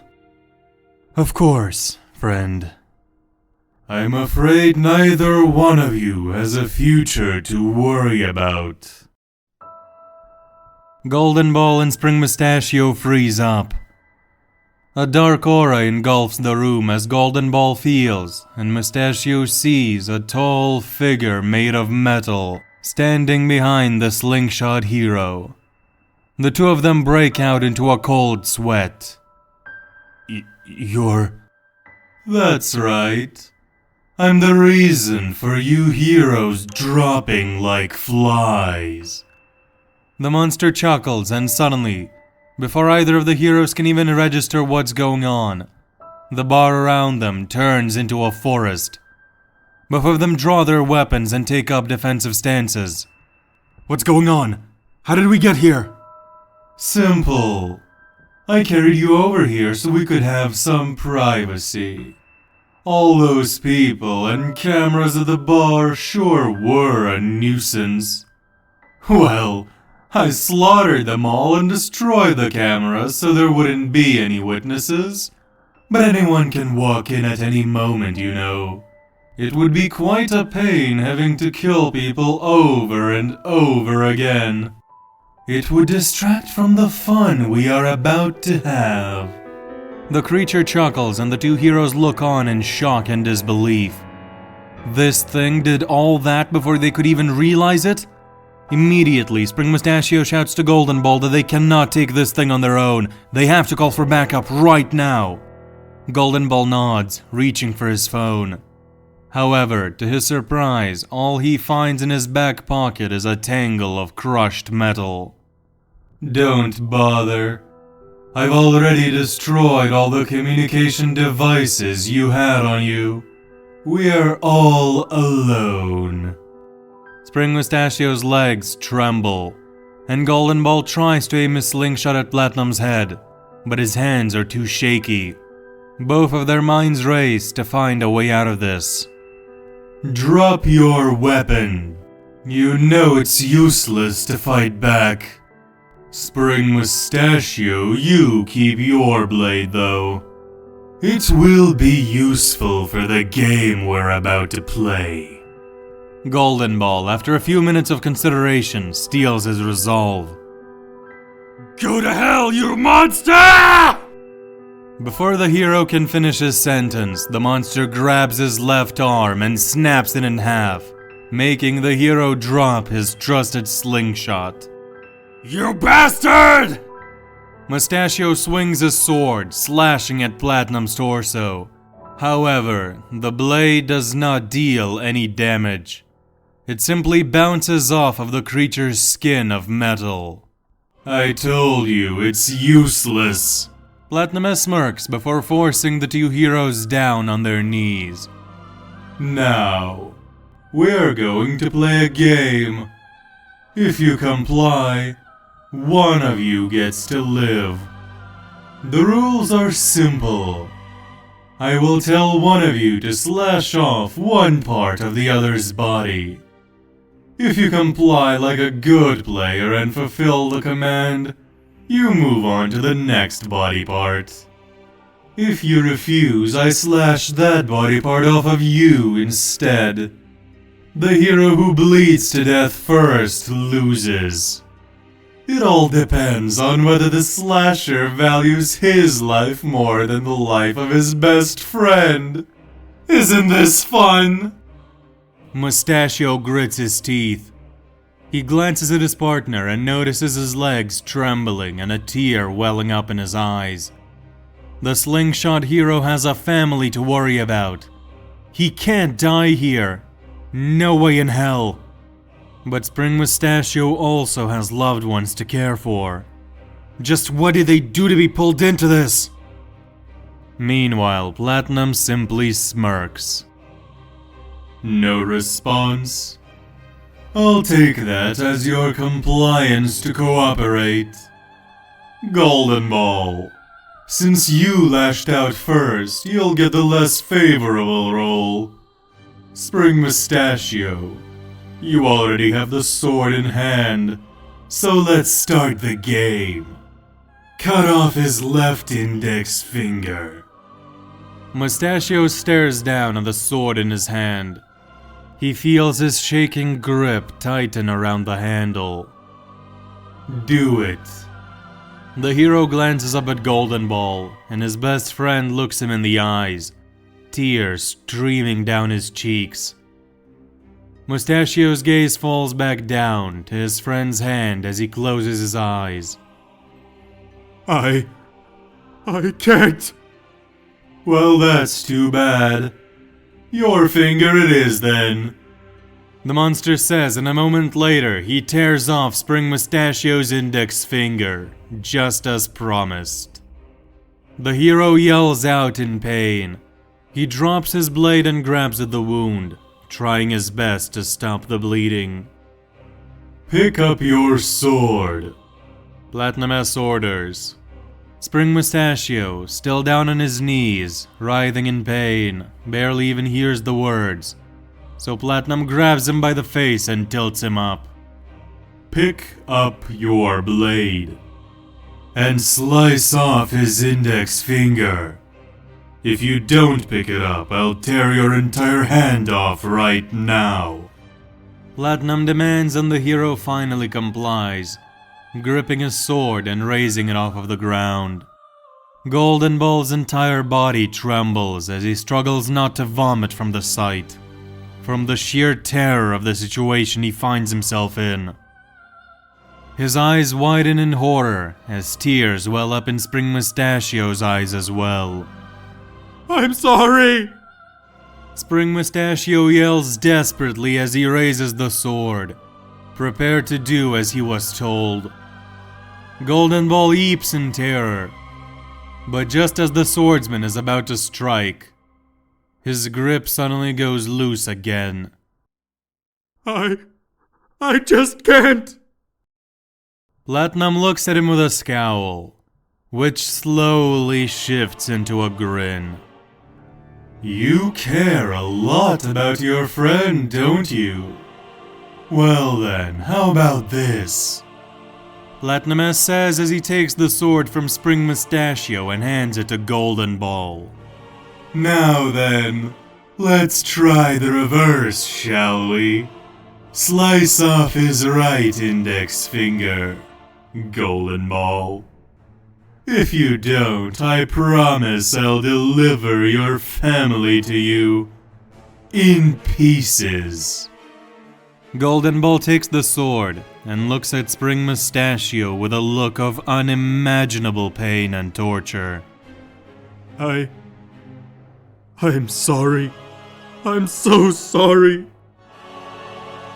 Speaker 2: Of course, friend. I'm afraid neither one of you has a future to worry about.
Speaker 1: Golden Ball and Spring Mustachio freeze up. A dark aura engulfs the room as Golden Ball feels, and Mustachio sees a tall figure made of metal standing behind the slingshot hero. The two of them break out into a cold sweat.
Speaker 2: You're...
Speaker 1: That's right. I'm the reason for you heroes dropping like flies. The monster chuckles and suddenly, before either of the heroes can even register what's going on, the bar around them turns into a forest. Both of them draw their weapons and take up defensive stances.
Speaker 2: What's going on? How did we get here?
Speaker 1: Simple. I carried you over here so we could have some privacy. All those people and cameras at the bar sure were a nuisance. Well, I slaughtered them all and destroyed the cameras so there wouldn't be any witnesses. But anyone can walk in at any moment, you know. It would be quite a pain having to kill people over and over again. It would distract from the fun we are about to have. The creature chuckles and the two heroes look on in shock and disbelief. This thing did all that before they could even realize it? Immediately, Spring Mustachio shouts to Golden Ball that they cannot take this thing on their own. They have to call for backup right now. Golden Ball nods, reaching for his phone. However, to his surprise, all he finds in his back pocket is a tangle of crushed metal. Don't bother. I've already destroyed all the communication devices you had on you. We are all alone. Spring Mustachio's legs tremble, and Golden Ball tries to aim his slingshot at Platinum's head, but his hands are too shaky. Both of their minds race to find a way out of this. Drop your weapon. You know it's useless to fight back. Spring Mustachio, you keep your blade though. It will be useful for the game we're about to play. Golden Ball, after a few minutes of consideration, steals his resolve.
Speaker 2: Go to hell, you monster!
Speaker 1: Before the hero can finish his sentence, the monster grabs his left arm and snaps it in half, making the hero drop his trusted slingshot.
Speaker 2: You bastard!
Speaker 1: Mustachio swings his sword, slashing at Platinum's torso. However, the blade does not deal any damage. It simply bounces off of the creature's skin of metal.
Speaker 2: I told you, it's useless.
Speaker 1: Platinum smirks before forcing the two heroes down on their knees.
Speaker 2: Now, we're going to play a game. If you comply, one of you gets to live. The rules are simple. I will tell one of you to slash off one part of the other's body. If you comply like a good player and fulfill the command, you move on to the next body part. If you refuse, I slash that body part off of you instead. The hero who bleeds to death first loses. It all depends on whether the slasher values his life more than the life of his best friend. Isn't this fun?
Speaker 1: Mustachio grits his teeth. He glances at his partner and notices his legs trembling and a tear welling up in his eyes. The slingshot hero has a family to worry about. He can't die here. No way in hell. But Spring Mustachio also has loved ones to care for. Just what did they do to be pulled into this? Meanwhile, Platinum simply smirks.
Speaker 2: No response. I'll take that as your compliance to cooperate. Golden Ball. Since you lashed out first, you'll get the less favorable role. Spring Mustachio. You already have the sword in hand, so let's start the game. Cut off his left index finger.
Speaker 1: Mustachio stares down at the sword in his hand. He feels his shaking grip tighten around the handle.
Speaker 2: Do it.
Speaker 1: The hero glances up at Golden Ball, and his best friend looks him in the eyes, tears streaming down his cheeks. Mustachio's gaze falls back down to his friend's hand as he closes his eyes.
Speaker 2: I can't. Well, that's too bad. Your finger it is then.
Speaker 1: The monster says, and a moment later, he tears off Spring Mustachio's index finger, just as promised. The hero yells out in pain. He drops his blade and grabs at the wound, trying his best to stop the bleeding.
Speaker 2: Pick up your sword.
Speaker 1: Platinum S orders. Spring Mustachio, still down on his knees, writhing in pain, barely even hears the words, so Platinum grabs him by the face and tilts him up.
Speaker 2: Pick up your blade and slice off his index finger. If you don't pick it up, I'll tear your entire hand off right now.
Speaker 1: Platinum demands and the hero finally complies, gripping his sword and raising it off of the ground. Golden Ball's entire body trembles as he struggles not to vomit from the sight, from the sheer terror of the situation he finds himself in. His eyes widen in horror as tears well up in Spring Mustachio's eyes as well.
Speaker 2: I'm sorry!
Speaker 1: Spring Mustachio yells desperately as he raises the sword, prepared to do as he was told. Golden Ball eeps in terror, but just as the swordsman is about to strike, his grip suddenly goes loose again.
Speaker 2: I just can't!
Speaker 1: Platinum looks at him with a scowl, which slowly shifts into a grin.
Speaker 2: You care a lot about your friend, don't you? Well then, how about this?
Speaker 1: Platinum S says as he takes the sword from Spring Mustachio and hands it to Golden Ball.
Speaker 2: Now then, Let's try the reverse, shall we? Slice off his right index finger, Golden Ball. If you don't, I promise I'll deliver your family to you in pieces.
Speaker 1: Golden Ball takes the sword and looks at Spring Mustachio with a look of unimaginable pain and torture.
Speaker 2: I'm sorry. I'm so sorry.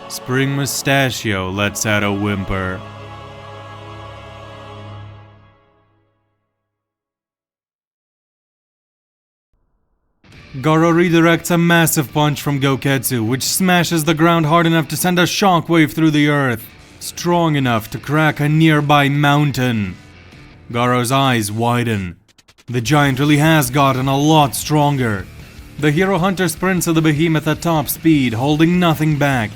Speaker 1: Spring Mustachio lets out a whimper. Garo redirects a massive punch from Goketsu, which smashes the ground hard enough to send a shockwave through the earth, strong enough to crack a nearby mountain. Garo's eyes widen. The giant really has gotten a lot stronger. The hero hunter sprints at the behemoth at top speed, holding nothing back.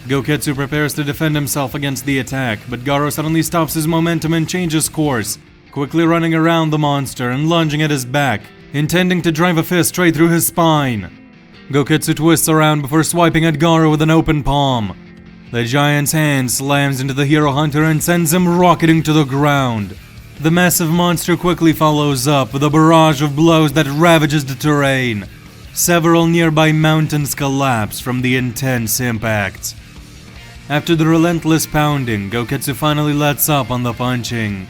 Speaker 1: Goketsu prepares to defend himself against the attack, but Garo suddenly stops his momentum and changes course, quickly running around the monster and lunging at his back, intending to drive a fist straight through his spine. Goketsu twists around before swiping at Garo with an open palm. The giant's hand slams into the hero hunter and sends him rocketing to the ground. The massive monster quickly follows up with a barrage of blows that ravages the terrain. Several nearby mountains collapse from the intense impact. After the relentless pounding, Goketsu finally lets up on the punching.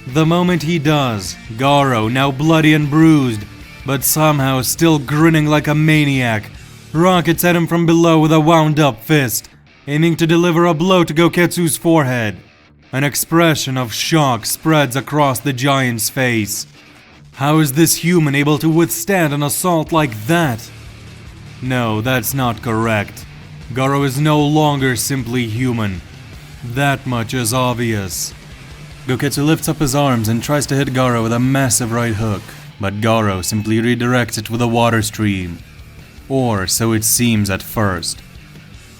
Speaker 1: The moment he does, Garo, now bloody and bruised, but somehow still grinning like a maniac, rockets at him from below with a wound-up fist, aiming to deliver a blow to Goketsu's forehead. An expression of shock spreads across the giant's face. How is this human able to withstand an assault like that? No, that's not correct. Garo is no longer simply human. That much is obvious. Goketsu lifts up his arms and tries to hit Garo with a massive right hook, but Garo simply redirects it with a water stream. Or so it seems at first.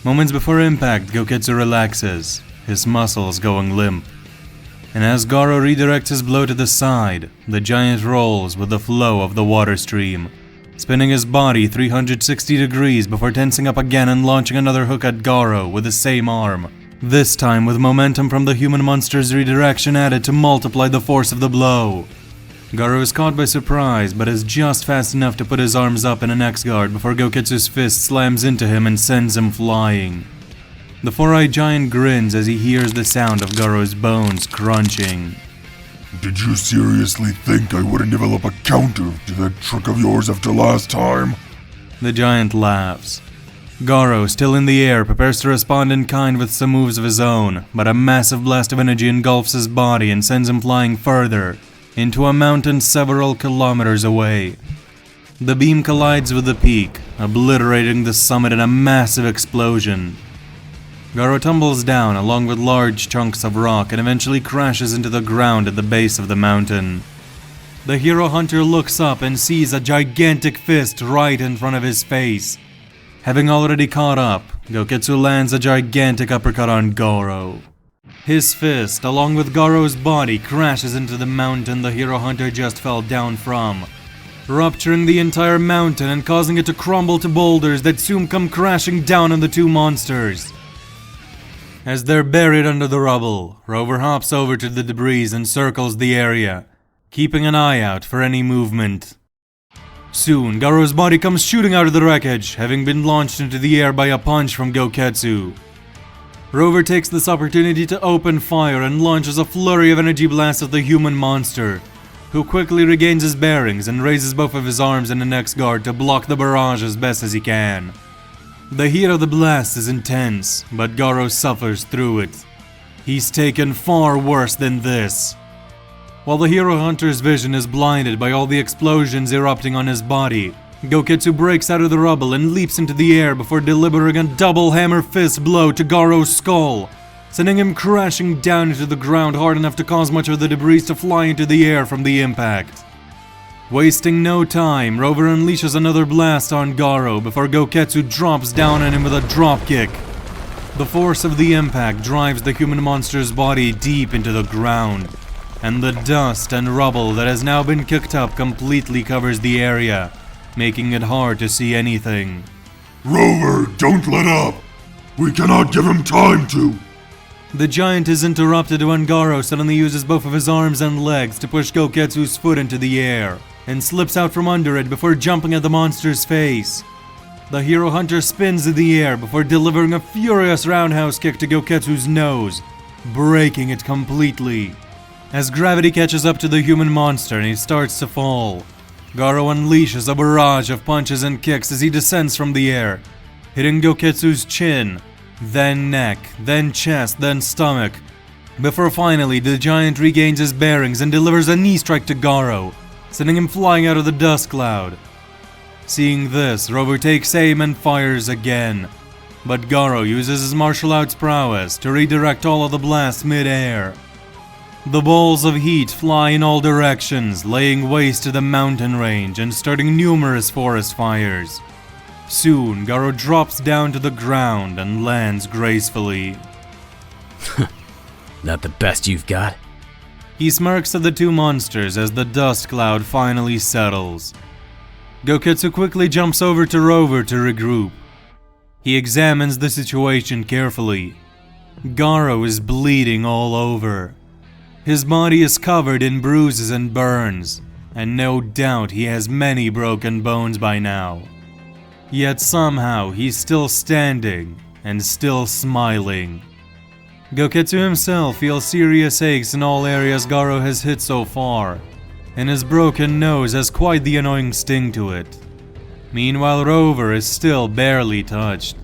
Speaker 1: Moments before impact, Goketsu relaxes, his muscles going limp. And as Garo redirects his blow to the side, the giant rolls with the flow of the water stream, spinning his body 360 degrees before tensing up again and launching another hook at Garo with the same arm. This time with momentum from the human monster's redirection added to multiply the force of the blow. Garo is caught by surprise, but is just fast enough to put his arms up in an X-guard before Goketsu's fist slams into him and sends him flying. The four-eyed giant grins as he hears the sound of Garo's bones crunching.
Speaker 4: Did you seriously think I wouldn't develop a counter to that trick of yours after last time?
Speaker 1: The giant laughs. Garo, still in the air, prepares to respond in kind with some moves of his own, but a massive blast of energy engulfs his body and sends him flying further, into a mountain several kilometers away. The beam collides with the peak, obliterating the summit in a massive explosion. Garo tumbles down along with large chunks of rock and eventually crashes into the ground at the base of the mountain. The hero hunter looks up and sees a gigantic fist right in front of his face. Having already caught up, Goketsu lands a gigantic uppercut on Garo. His fist, along with Garo's body, crashes into the mountain the hero hunter just fell down from, rupturing the entire mountain and causing it to crumble to boulders that soon come crashing down on the two monsters. As they're buried under the rubble, Rover hops over to the debris and circles the area, keeping an eye out for any movement. Soon, Garo's body comes shooting out of the wreckage, having been launched into the air by a punch from Goketsu. Rover takes this opportunity to open fire and launches a flurry of energy blasts at the human monster, who quickly regains his bearings and raises both of his arms in an X-guard to block the barrage as best as he can. The heat of the blast is intense, but Garo suffers through it. He's taken far worse than this. While the hero hunter's vision is blinded by all the explosions erupting on his body, Goketsu breaks out of the rubble and leaps into the air before delivering a double hammer fist blow to Garo's skull, sending him crashing down into the ground hard enough to cause much of the debris to fly into the air from the impact. Wasting no time, Rover unleashes another blast on Garo before Goketsu drops down on him with a dropkick. The force of the impact drives the human monster's body deep into the ground, and the dust and rubble that has now been kicked up completely covers the area, making it hard to see anything.
Speaker 4: Rover, don't let up! We cannot give him time to!
Speaker 1: The giant is interrupted when Garo suddenly uses both of his arms and legs to push Goketsu's foot into the air, and slips out from under it before jumping at the monster's face. The hero hunter spins in the air before delivering a furious roundhouse kick to Goketsu's nose, breaking it completely. As gravity catches up to the human monster and he starts to fall, Garo unleashes a barrage of punches and kicks as he descends from the air, hitting Goketsu's chin, then neck, then chest, then stomach, before finally the giant regains his bearings and delivers a knee strike to Garo, sending him flying out of the dust cloud. Seeing this, Rover takes aim and fires again, but Garo uses his martial arts prowess to redirect all of the blasts mid-air. The balls of heat fly in all directions, laying waste to the mountain range and starting numerous forest fires. Soon, Garo drops down to the ground and lands gracefully.
Speaker 3: That the best you've got?
Speaker 1: He smirks at the two monsters as the dust cloud finally settles. Goketsu quickly jumps over to Rover to regroup. He examines the situation carefully. Garo is bleeding all over. His body is covered in bruises and burns, and no doubt he has many broken bones by now. Yet somehow he's still standing and still smiling. Goketsu himself feels serious aches in all areas Garo has hit so far, and his broken nose has quite the annoying sting to it. Meanwhile, Rover is still barely touched.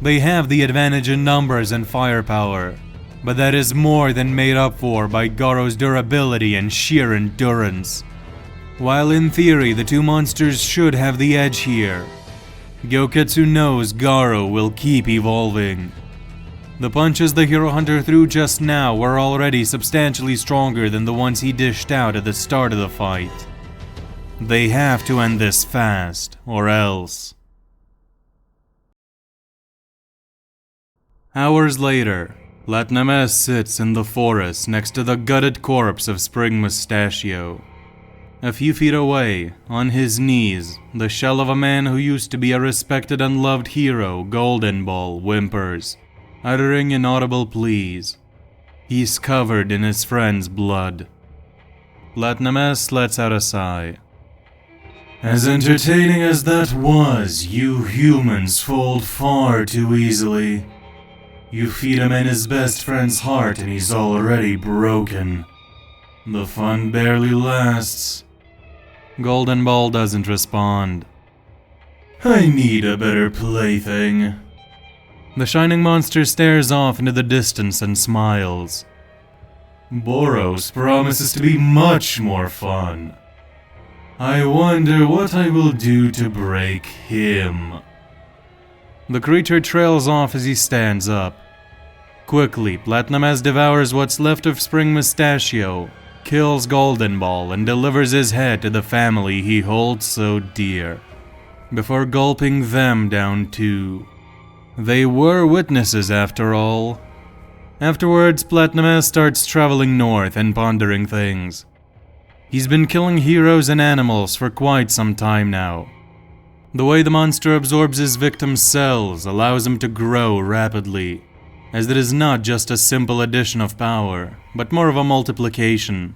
Speaker 1: They have the advantage in numbers and firepower, but that is more than made up for by Garo's durability and sheer endurance. While in theory the two monsters should have the edge here, Goketsu knows Garo will keep evolving. The punches the hero hunter threw just now were already substantially stronger than the ones he dished out at the start of the fight. They have to end this fast, or else. Hours later, Latnames sits in the forest next to the gutted corpse of Spring Mustachio. A few feet away, on his knees, the shell of a man who used to be a respected and loved hero, Golden Ball, whimpers, uttering inaudible pleas. He's covered in his friend's blood. Latnames lets out a sigh.
Speaker 2: As entertaining as that was, you humans fold far too easily. You feed a man his best friend's heart and he's already broken. The fun barely lasts.
Speaker 1: Golden Ball doesn't respond.
Speaker 2: I need a better plaything.
Speaker 1: The shining monster stares off into the distance and smiles.
Speaker 2: Boros promises to be much more fun. I wonder what I will do to break him.
Speaker 1: The creature trails off as he stands up. Quickly, Latnames devours what's left of Spring Mustachio, kills Golden Ball, and delivers his head to the family he holds so dear, before gulping them down too. They were witnesses after all. Afterwards, Latnames starts traveling north and pondering things. He's been killing heroes and animals for quite some time now. The way the monster absorbs his victim's cells allows him to grow rapidly, as it is not just a simple addition of power, but more of a multiplication.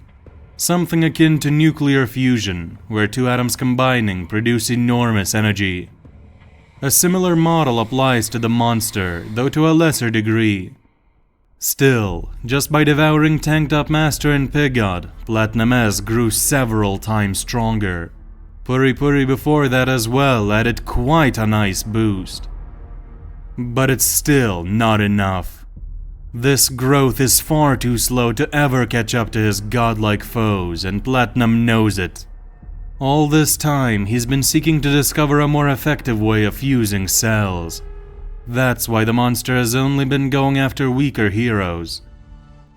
Speaker 1: Something akin to nuclear fusion, where two atoms combining produce enormous energy. A similar model applies to the monster, though to a lesser degree. Still, just by devouring Tanked Up Master and Pig God, Latnames grew several times stronger. Puri Puri before that as well added quite a nice boost. But it's still not enough. This growth is far too slow to ever catch up to his godlike foes, and Platinum knows it. All this time, he's been seeking to discover a more effective way of fusing cells. That's why the monster has only been going after weaker heroes.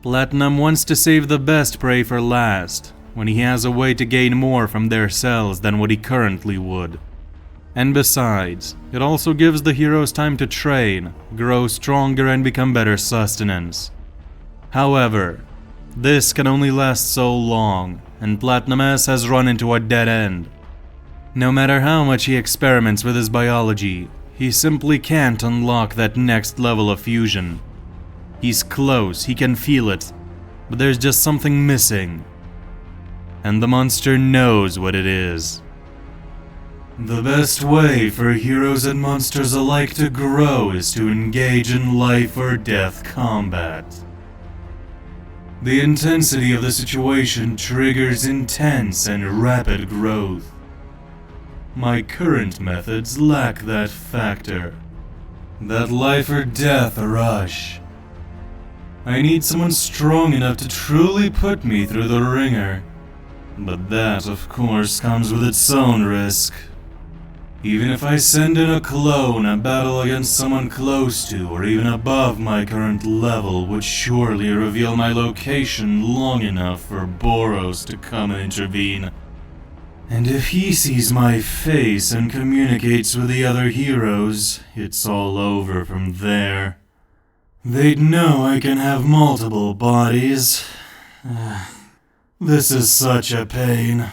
Speaker 1: Platinum wants to save the best prey for last, when he has a way to gain more from their cells than what he currently would. And besides, it also gives the heroes time to train, grow stronger, and become better sustenance. However, this can only last so long, and Latnames has run into a dead end. No matter how much he experiments with his biology, he simply can't unlock that next level of fusion. He's close, he can feel it, but there's just something missing. And the monster knows what it is.
Speaker 2: The best way for heroes and monsters alike to grow is to engage in life or death combat. The intensity of the situation triggers intense and rapid growth. My current methods lack that factor. That life or death rush. I need someone strong enough to truly put me through the ringer. But that, of course, comes with its own risk. Even if I send in a clone, a battle against someone close to or even above my current level would surely reveal my location long enough for Boros to come and intervene. And if he sees my face and communicates with the other heroes, it's all over from there. They'd know I can have multiple bodies. This is such a pain.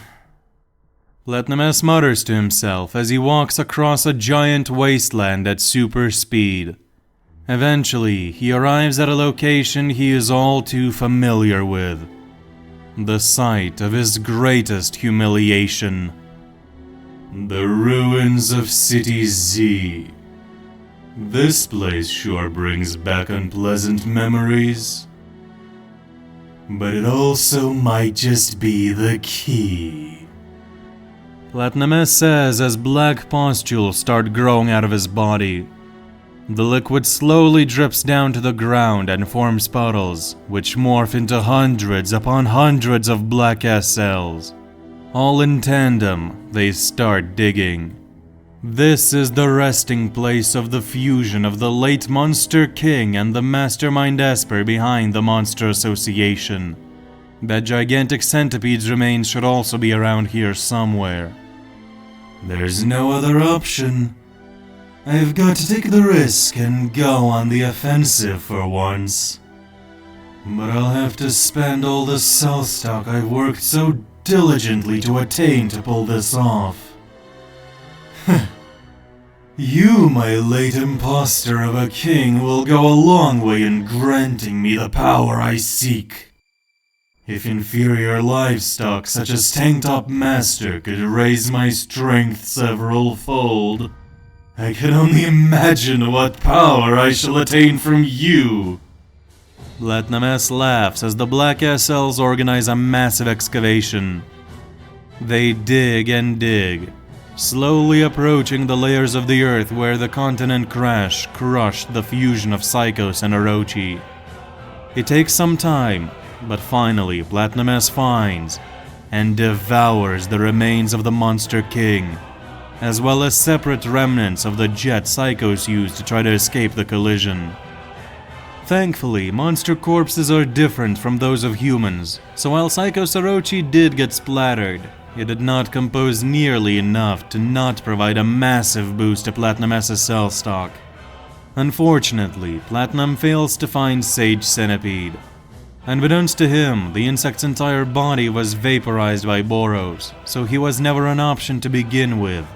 Speaker 1: Platinum S mutters to himself as he walks across a giant wasteland at super speed. Eventually, he arrives at a location he is all too familiar with. The site of his greatest humiliation. The ruins of City Z. This place sure brings back unpleasant memories. But it also might just be the key. Platinum S says as black pustules start growing out of his body. The liquid slowly drips down to the ground and forms puddles, which morph into hundreds upon hundreds of black S cells. All in tandem, they start digging. This is the resting place of the fusion of the late Monster King and the mastermind Esper behind the Monster Association. That gigantic centipede's remains should also be around here somewhere.
Speaker 2: There's no other option. I've got to take the risk and go on the offensive for once. But I'll have to spend all the cell stock I've worked so diligently to attain to pull this off. You, my late imposter of a king, will go a long way in granting me the power I seek. If inferior livestock such as Tank Top Master could raise my strength several fold, I can only imagine what power I shall attain from you.
Speaker 1: Platinum S laughs as the black S cells organize a massive excavation. They dig and dig, slowly approaching the layers of the earth where the continent crash crushed the fusion of Psychos and Orochi. It takes some time, but finally Platinum S finds and devours the remains of the Monster King, as well as separate remnants of the jet Psychos used to try to escape the collision. Thankfully, monster corpses are different from those of humans, so while Psychos Orochi did get splattered, it did not compose nearly enough to not provide a massive boost to Platinum S's cell stock. Unfortunately, Platinum fails to find Sage Centipede. Unbeknownst to him, the insect's entire body was vaporized by Boros, so he was never an option to begin with.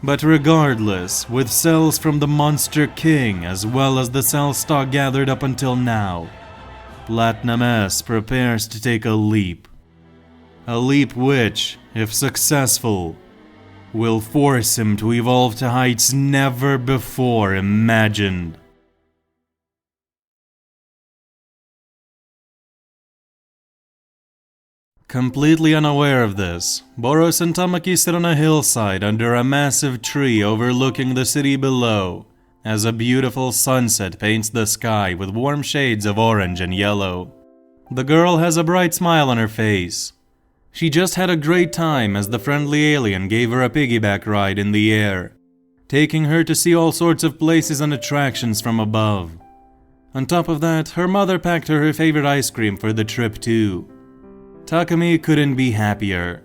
Speaker 1: But regardless, with cells from the Monster King as well as the cell stock gathered up until now, Platinum S prepares to take a leap. A leap which, if successful, will force him to evolve to heights never before imagined. Completely unaware of this, Boros and Tamaki sit on a hillside under a massive tree overlooking the city below, as a beautiful sunset paints the sky with warm shades of orange and yellow. The girl has a bright smile on her face. She just had a great time as the friendly alien gave her a piggyback ride in the air, taking her to see all sorts of places and attractions from above. On top of that, her mother packed her favorite ice cream for the trip too. Takami couldn't be happier.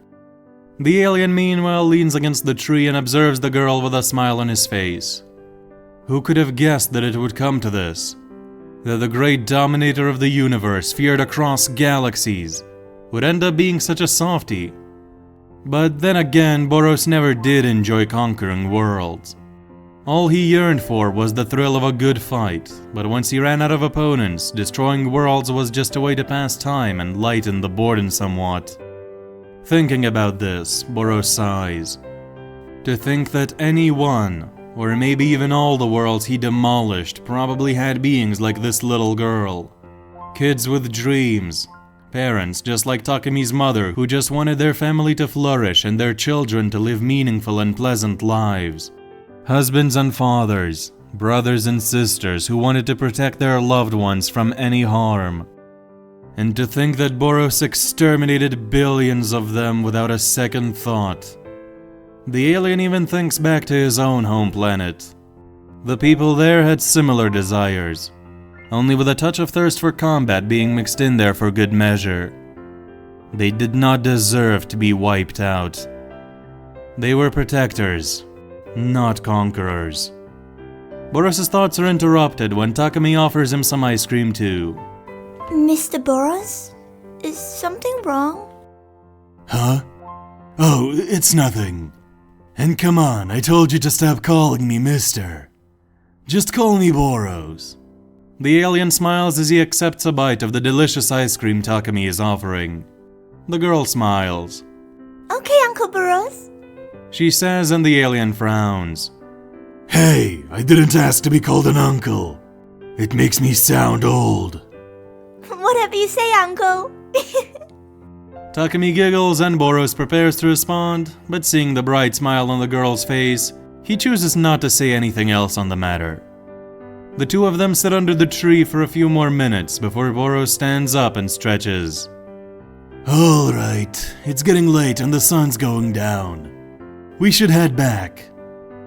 Speaker 1: The alien meanwhile leans against the tree and observes the girl with a smile on his face. Who could have guessed that it would come to this? That the great dominator of the universe, feared across galaxies, would end up being such a softie. But then again, Boros never did enjoy conquering worlds. All he yearned for was the thrill of a good fight, but once he ran out of opponents, destroying worlds was just a way to pass time and lighten the boredom somewhat. Thinking about this, Boros sighs. To think that any one, or maybe even all the worlds he demolished probably had beings like this little girl. Kids with dreams. Parents just like Takami's mother who just wanted their family to flourish and their children to live meaningful and pleasant lives. Husbands and fathers, brothers and sisters who wanted to protect their loved ones from any harm. And to think that Boros exterminated billions of them without a second thought. The alien even thinks back to his own home planet. The people there had similar desires, only with a touch of thirst for combat being mixed in there for good measure. They did not deserve to be wiped out. They were protectors, not conquerors. Boros' thoughts are interrupted when Takami offers him some ice cream too.
Speaker 5: Mr. Boros? Is something wrong?
Speaker 2: Huh? Oh, it's nothing. And come on, I told you to stop calling me mister. Just call me Boros.
Speaker 1: The alien smiles as he accepts a bite of the delicious ice cream Takami is offering. The girl smiles.
Speaker 5: Okay, Uncle Boros.
Speaker 1: She says, and the alien frowns.
Speaker 2: Hey, I didn't ask to be called an uncle. It makes me sound old.
Speaker 5: Whatever you say, Uncle.
Speaker 1: Takami giggles and Boros prepares to respond, but seeing the bright smile on the girl's face, he chooses not to say anything else on the matter. The two of them sit under the tree for a few more minutes before Boros stands up and stretches.
Speaker 2: Alright, it's getting late and the sun's going down. We should head back.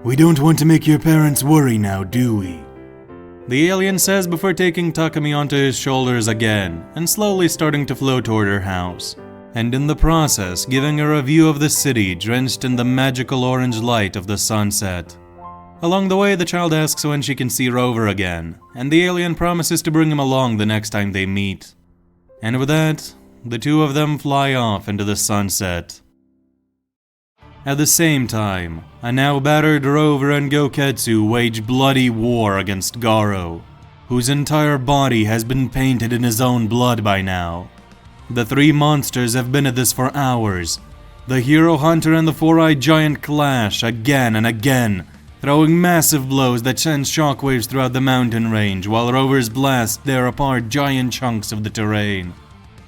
Speaker 2: We don't want to make your parents worry now, do we?
Speaker 1: The alien says before taking Takami onto his shoulders again and slowly starting to flow toward her house, and in the process giving her a view of the city drenched in the magical orange light of the sunset. Along the way, the child asks when she can see Rover again, and the alien promises to bring him along the next time they meet. And with that, the two of them fly off into the sunset. At the same time, a now battered Rover and Goketsu wage bloody war against Garo, whose entire body has been painted in his own blood by now. The three monsters have been at this for hours. The hero hunter and the four-eyed giant clash again and again, throwing massive blows that send shockwaves throughout the mountain range while Rover's blasts tear apart giant chunks of the terrain.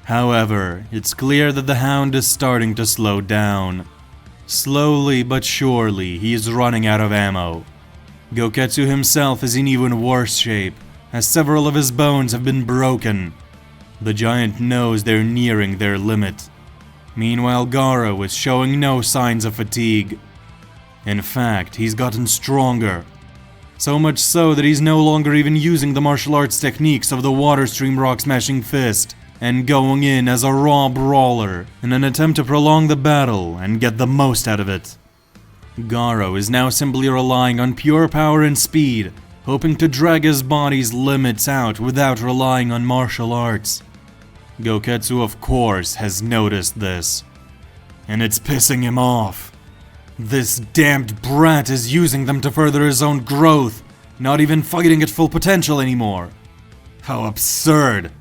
Speaker 1: However, it's clear that the hound is starting to slow down. Slowly but surely, he is running out of ammo. Goketsu himself is in even worse shape, as several of his bones have been broken. The giant knows they're nearing their limit. Meanwhile, Garo is showing no signs of fatigue. In fact, he's gotten stronger. So much so that he's no longer even using the martial arts techniques of the water stream rock smashing fist, and going in as a raw brawler in an attempt to prolong the battle and get the most out of it. Garo is now simply relying on pure power and speed, hoping to drag his body's limits out without relying on martial arts. Goketsu, of course, has noticed this, and it's pissing him off. This damned brat is using them to further his own growth, not even fighting at full potential anymore. How absurd!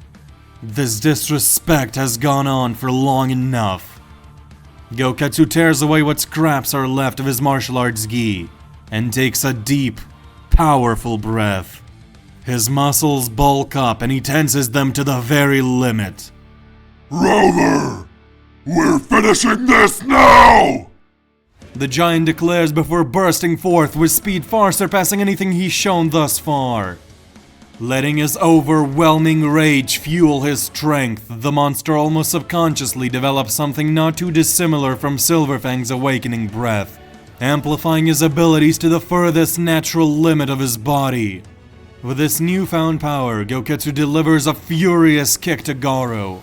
Speaker 1: This disrespect has gone on for long enough. Goketsu tears away what scraps are left of his martial arts gi, and takes a deep, powerful breath. His muscles bulk up and he tenses them to the very limit.
Speaker 4: Rover! We're finishing this now!
Speaker 1: The giant declares before bursting forth with speed far surpassing anything he's shown thus far. Letting his overwhelming rage fuel his strength, the monster almost subconsciously develops something not too dissimilar from Silverfang's awakening breath, amplifying his abilities to the furthest natural limit of his body. With this newfound power, Goketsu delivers a furious kick to Garo,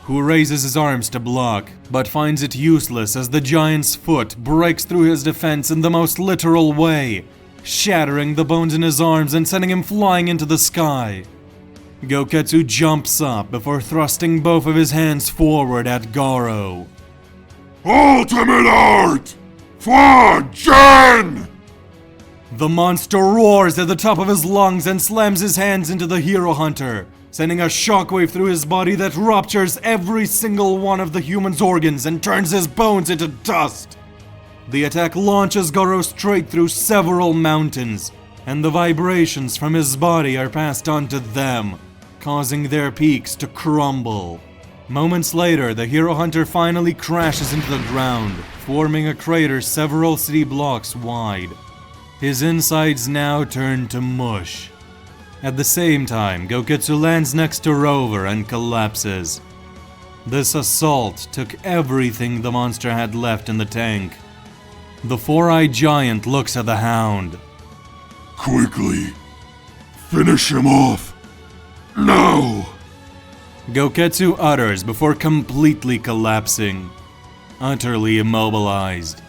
Speaker 1: who raises his arms to block, but finds it useless as the giant's foot breaks through his defense in the most literal way, shattering the bones in his arms and sending him flying into the sky. Goketsu jumps up before thrusting both of his hands forward at Garo.
Speaker 4: Ultimate Art! For Gen!
Speaker 2: The monster roars at the top of his lungs and slams his hands into the hero hunter, sending a shockwave through his body that ruptures every single one of the human's organs and turns his bones into dust. The attack launches Garo straight through several mountains, and the vibrations from his body are passed on to them, causing their peaks to crumble. Moments later, the hero hunter finally crashes into the ground, forming a crater several city blocks wide. His insides now turn to mush. At the same time, Goketsu lands next to Rover and collapses. This assault took everything the monster had left in the tank. The four-eyed giant looks at the hound.
Speaker 4: Quickly, finish him off. Now!
Speaker 2: Goketsu utters before completely collapsing, utterly immobilized.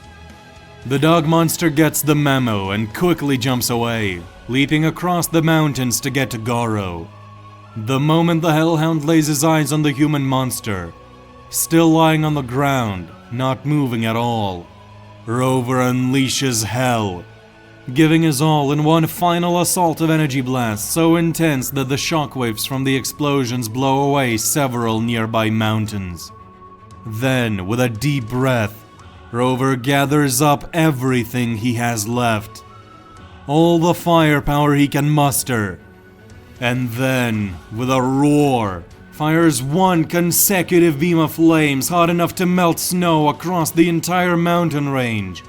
Speaker 2: The dog monster gets the memo and quickly jumps away, leaping across the mountains to get to Garo. The moment the hellhound lays his eyes on the human monster, still lying on the ground, not moving at all, Rover unleashes hell, giving his all in one final assault of energy blasts so intense that the shockwaves from the explosions blow away several nearby mountains. Then, with a deep breath, Rover gathers up everything he has left, all the firepower he can muster, and then, with a roar, fires one consecutive beam of flames hot enough to melt snow across the entire mountain range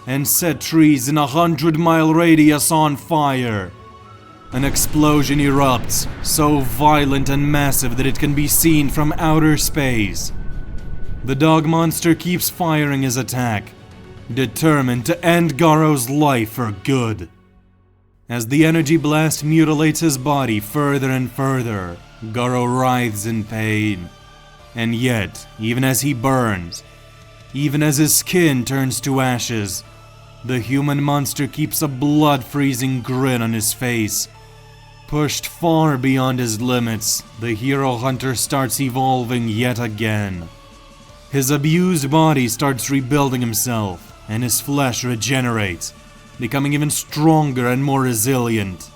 Speaker 2: and set trees in a 100-mile radius on fire. An explosion erupts, so violent and massive that it can be seen from outer space. The dog monster keeps firing his attack, determined to end Garo's life for good. As the energy blast mutilates his body further and further, Garo writhes in pain. And yet, even as he burns, even as his skin turns to ashes, the human monster keeps a blood-freezing grin on his face. Pushed far beyond his limits, the hero hunter starts evolving yet again. His abused body starts rebuilding himself, and his flesh regenerates, becoming even stronger and more resilient.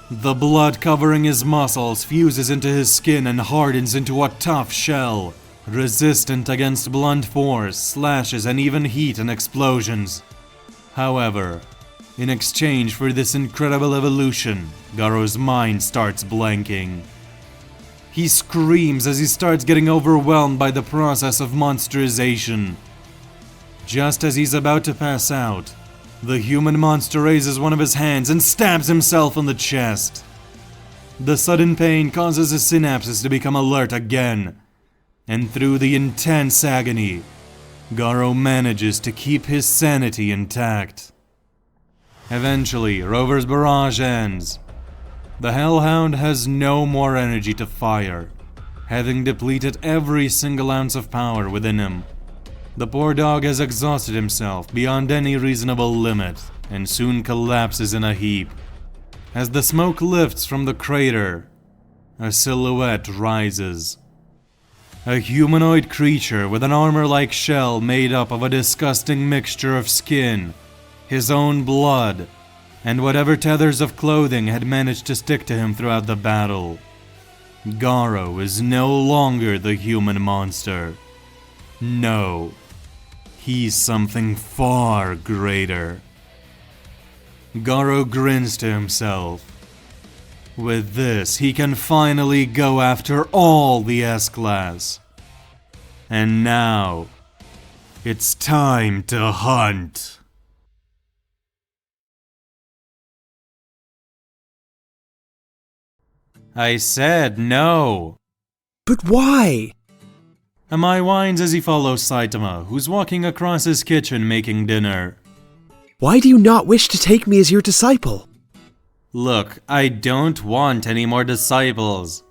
Speaker 2: The blood covering his muscles fuses into his skin and hardens into a tough shell, resistant against blunt force, slashes, and even heat and explosions. However, in exchange for this incredible evolution, Garo's mind starts blanking. He screams as he starts getting overwhelmed by the process of monsterization. Just as he's about to pass out, the human monster raises one of his hands and stabs himself in the chest. The sudden pain causes his synapses to become alert again, and through the intense agony, Garo manages to keep his sanity intact. Eventually, Rover's barrage ends. The Hellhound has no more energy to fire, having depleted every single ounce of power within him. The poor dog has exhausted himself beyond any reasonable limit and soon collapses in a heap. As the smoke lifts from the crater, a silhouette rises. A humanoid creature with an armor-like shell made up of a disgusting mixture of skin, his own blood, and whatever tethers of clothing had managed to stick to him throughout the battle. Garo is no longer the human monster. No, he's something far greater. Garo grins to himself. With this, he can finally go after all the S-Class. And now, it's time to hunt. I said no.
Speaker 6: But why?
Speaker 2: Amai whines as he follows Saitama, who's walking across his kitchen making dinner.
Speaker 6: Why do you not wish to take me as your disciple?
Speaker 2: Look, I don't want any more disciples.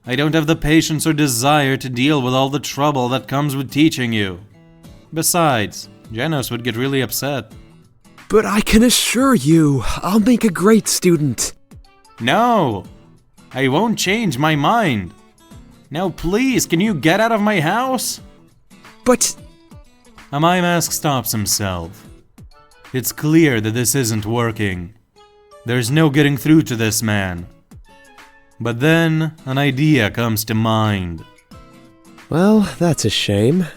Speaker 2: I don't have the patience or desire to deal with all the trouble that comes with teaching you. Besides, Genos would get really upset.
Speaker 6: But I can assure you, I'll make a great student.
Speaker 2: No! I won't change my mind. Now please, can you get out of my house?
Speaker 6: But
Speaker 1: A mime mask stops himself. It's clear that this isn't working. There's no getting through to this man. But then, an idea comes to mind.
Speaker 6: Well, that's a shame.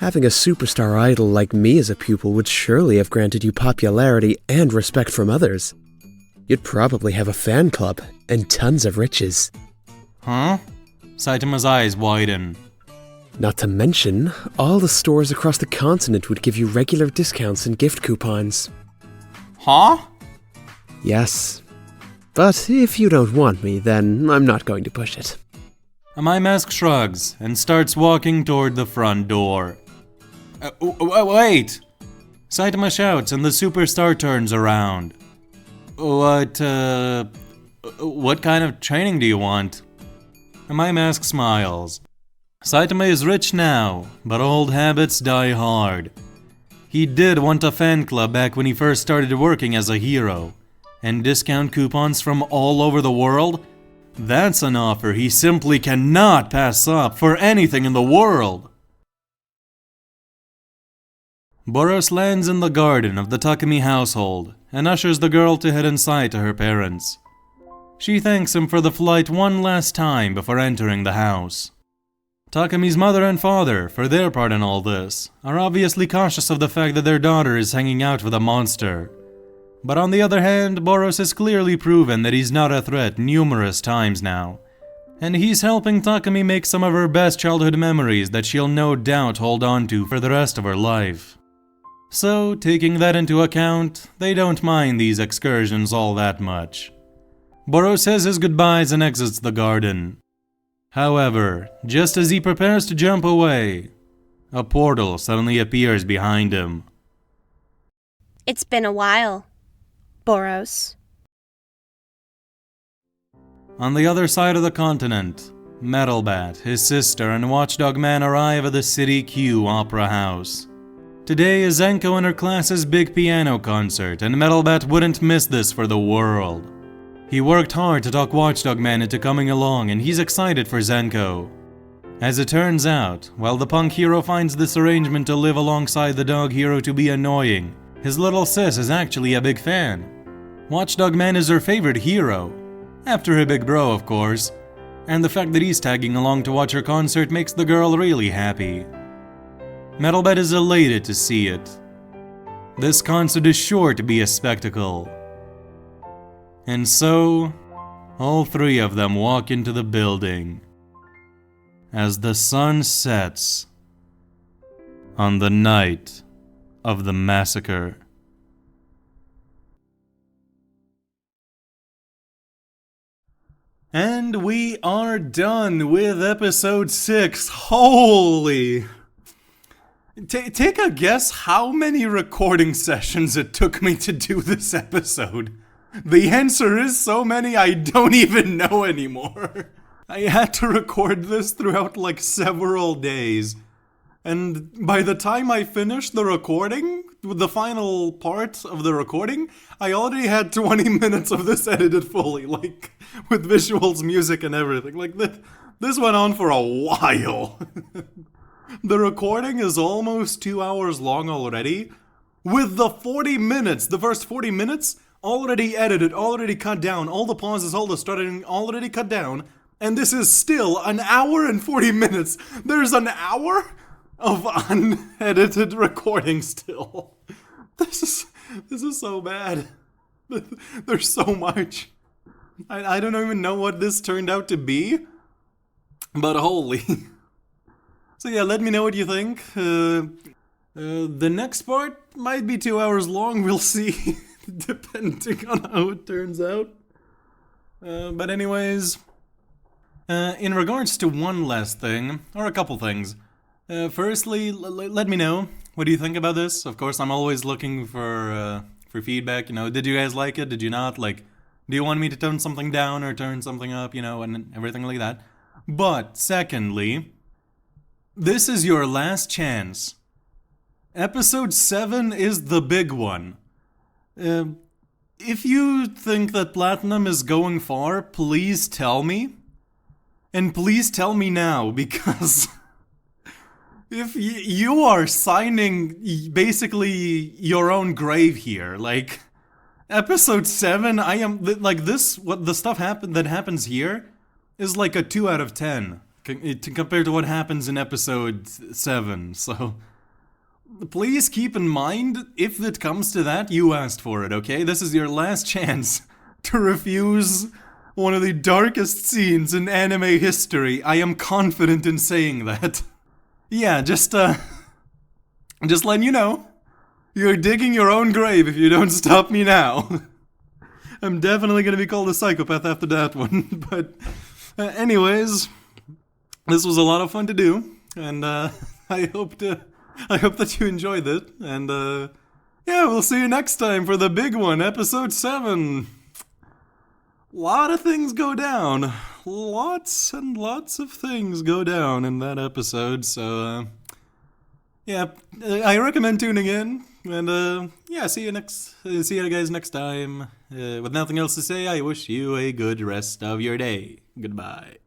Speaker 6: Having a superstar idol like me as a pupil would surely have granted you popularity and respect from others. You'd probably have a fan club and tons of riches.
Speaker 1: Huh? Saitama's eyes widen.
Speaker 6: Not to mention, all the stores across the continent would give you regular discounts and gift coupons.
Speaker 1: Huh?
Speaker 6: Yes. But if you don't want me, then I'm not going to push it.
Speaker 1: A mime mask shrugs and starts walking toward the front door. Wait! Saitama shouts and the superstar turns around. What kind of training do you want? A mime mask smiles. Saitama is rich now, but old habits die hard. He did want a fan club back when he first started working as a hero. And discount coupons from all over the world? That's an offer he simply cannot pass up for anything in the world. Boros lands in the garden of the Takami household and ushers the girl to head inside to her parents. She thanks him for the flight one last time before entering the house. Takami's mother and father, for their part in all this, are obviously cautious of the fact that their daughter is hanging out with a monster. But on the other hand, Boros has clearly proven that he's not a threat numerous times now. And he's helping Takami make some of her best childhood memories that she'll no doubt hold on to for the rest of her life. So, taking that into account, they don't mind these excursions all that much. Boros says his goodbyes and exits the garden. However, just as he prepares to jump away, a portal suddenly appears behind him.
Speaker 7: It's been a while, Boros.
Speaker 1: On the other side of the continent, Metalbat, his sister, and Watchdog Man arrive at the City Q Opera House. Today is Zenko and her class's big piano concert, and Metalbat wouldn't miss this for the world. He worked hard to talk Watchdog Man into coming along, and he's excited for Zenko. As it turns out, while the punk hero finds this arrangement to live alongside the dog hero to be annoying, his little sis is actually a big fan. Watchdog Man is her favorite hero, after her big bro of course, and the fact that he's tagging along to watch her concert makes the girl really happy. Metalbat is elated to see it. This concert is sure to be a spectacle. And so, all three of them walk into the building as the sun sets on the night of the massacre. And we are done with episode 6. Holy! Take a guess how many recording sessions it took me to do this episode. The answer is so many I don't even know anymore. I had to record this throughout like several days. And by the time I finished the recording, the final part of the recording, I already had 20 minutes of this edited fully, like, with visuals, music, and everything. Like, this went on for a while. The recording is almost 2 hours long already, with the 40 minutes, the first 40 minutes, already edited, already cut down, all the pauses, all the starting, already cut down, and this is still an hour and 40 minutes. There's an hour of unedited recording still. This is so bad. There's so much. I don't even know what this turned out to be, but holy. So yeah, let me know what you think. The next part might be 2 hours long, we'll see, depending on how it turns out. But anyways, in regards to one last thing, or a couple things. Firstly, let me know, what do you think about this? Of course, I'm always looking for feedback, you know, did you guys like it, did you not? Like, do you want me to tone something down or turn something up, you know, and everything like that? But, secondly, this is your last chance. Episode 7 is the big one. If you think that Platinum is going far, please tell me. And please tell me now, because if you are signing basically your own grave here, like episode 7, I am like this. What the stuff that happens here is like a 2 out of 10 compared to what happens in episode 7. So please keep in mind, if it comes to that, you asked for it. Okay, this is your last chance to refuse one of the darkest scenes in anime history. I am confident in saying that. Yeah, just letting you know. You're digging your own grave if you don't stop me now. I'm definitely gonna be called a psychopath after that one. But anyways, this was a lot of fun to do, and I hope that you enjoyed it. And yeah, we'll see you next time for the big one, episode 7. Lot of things go down. Lots and lots of things go down in that episode, so yeah, I recommend tuning in, and yeah, see you guys next time. With nothing else to say, I wish you a good rest of your day. Goodbye.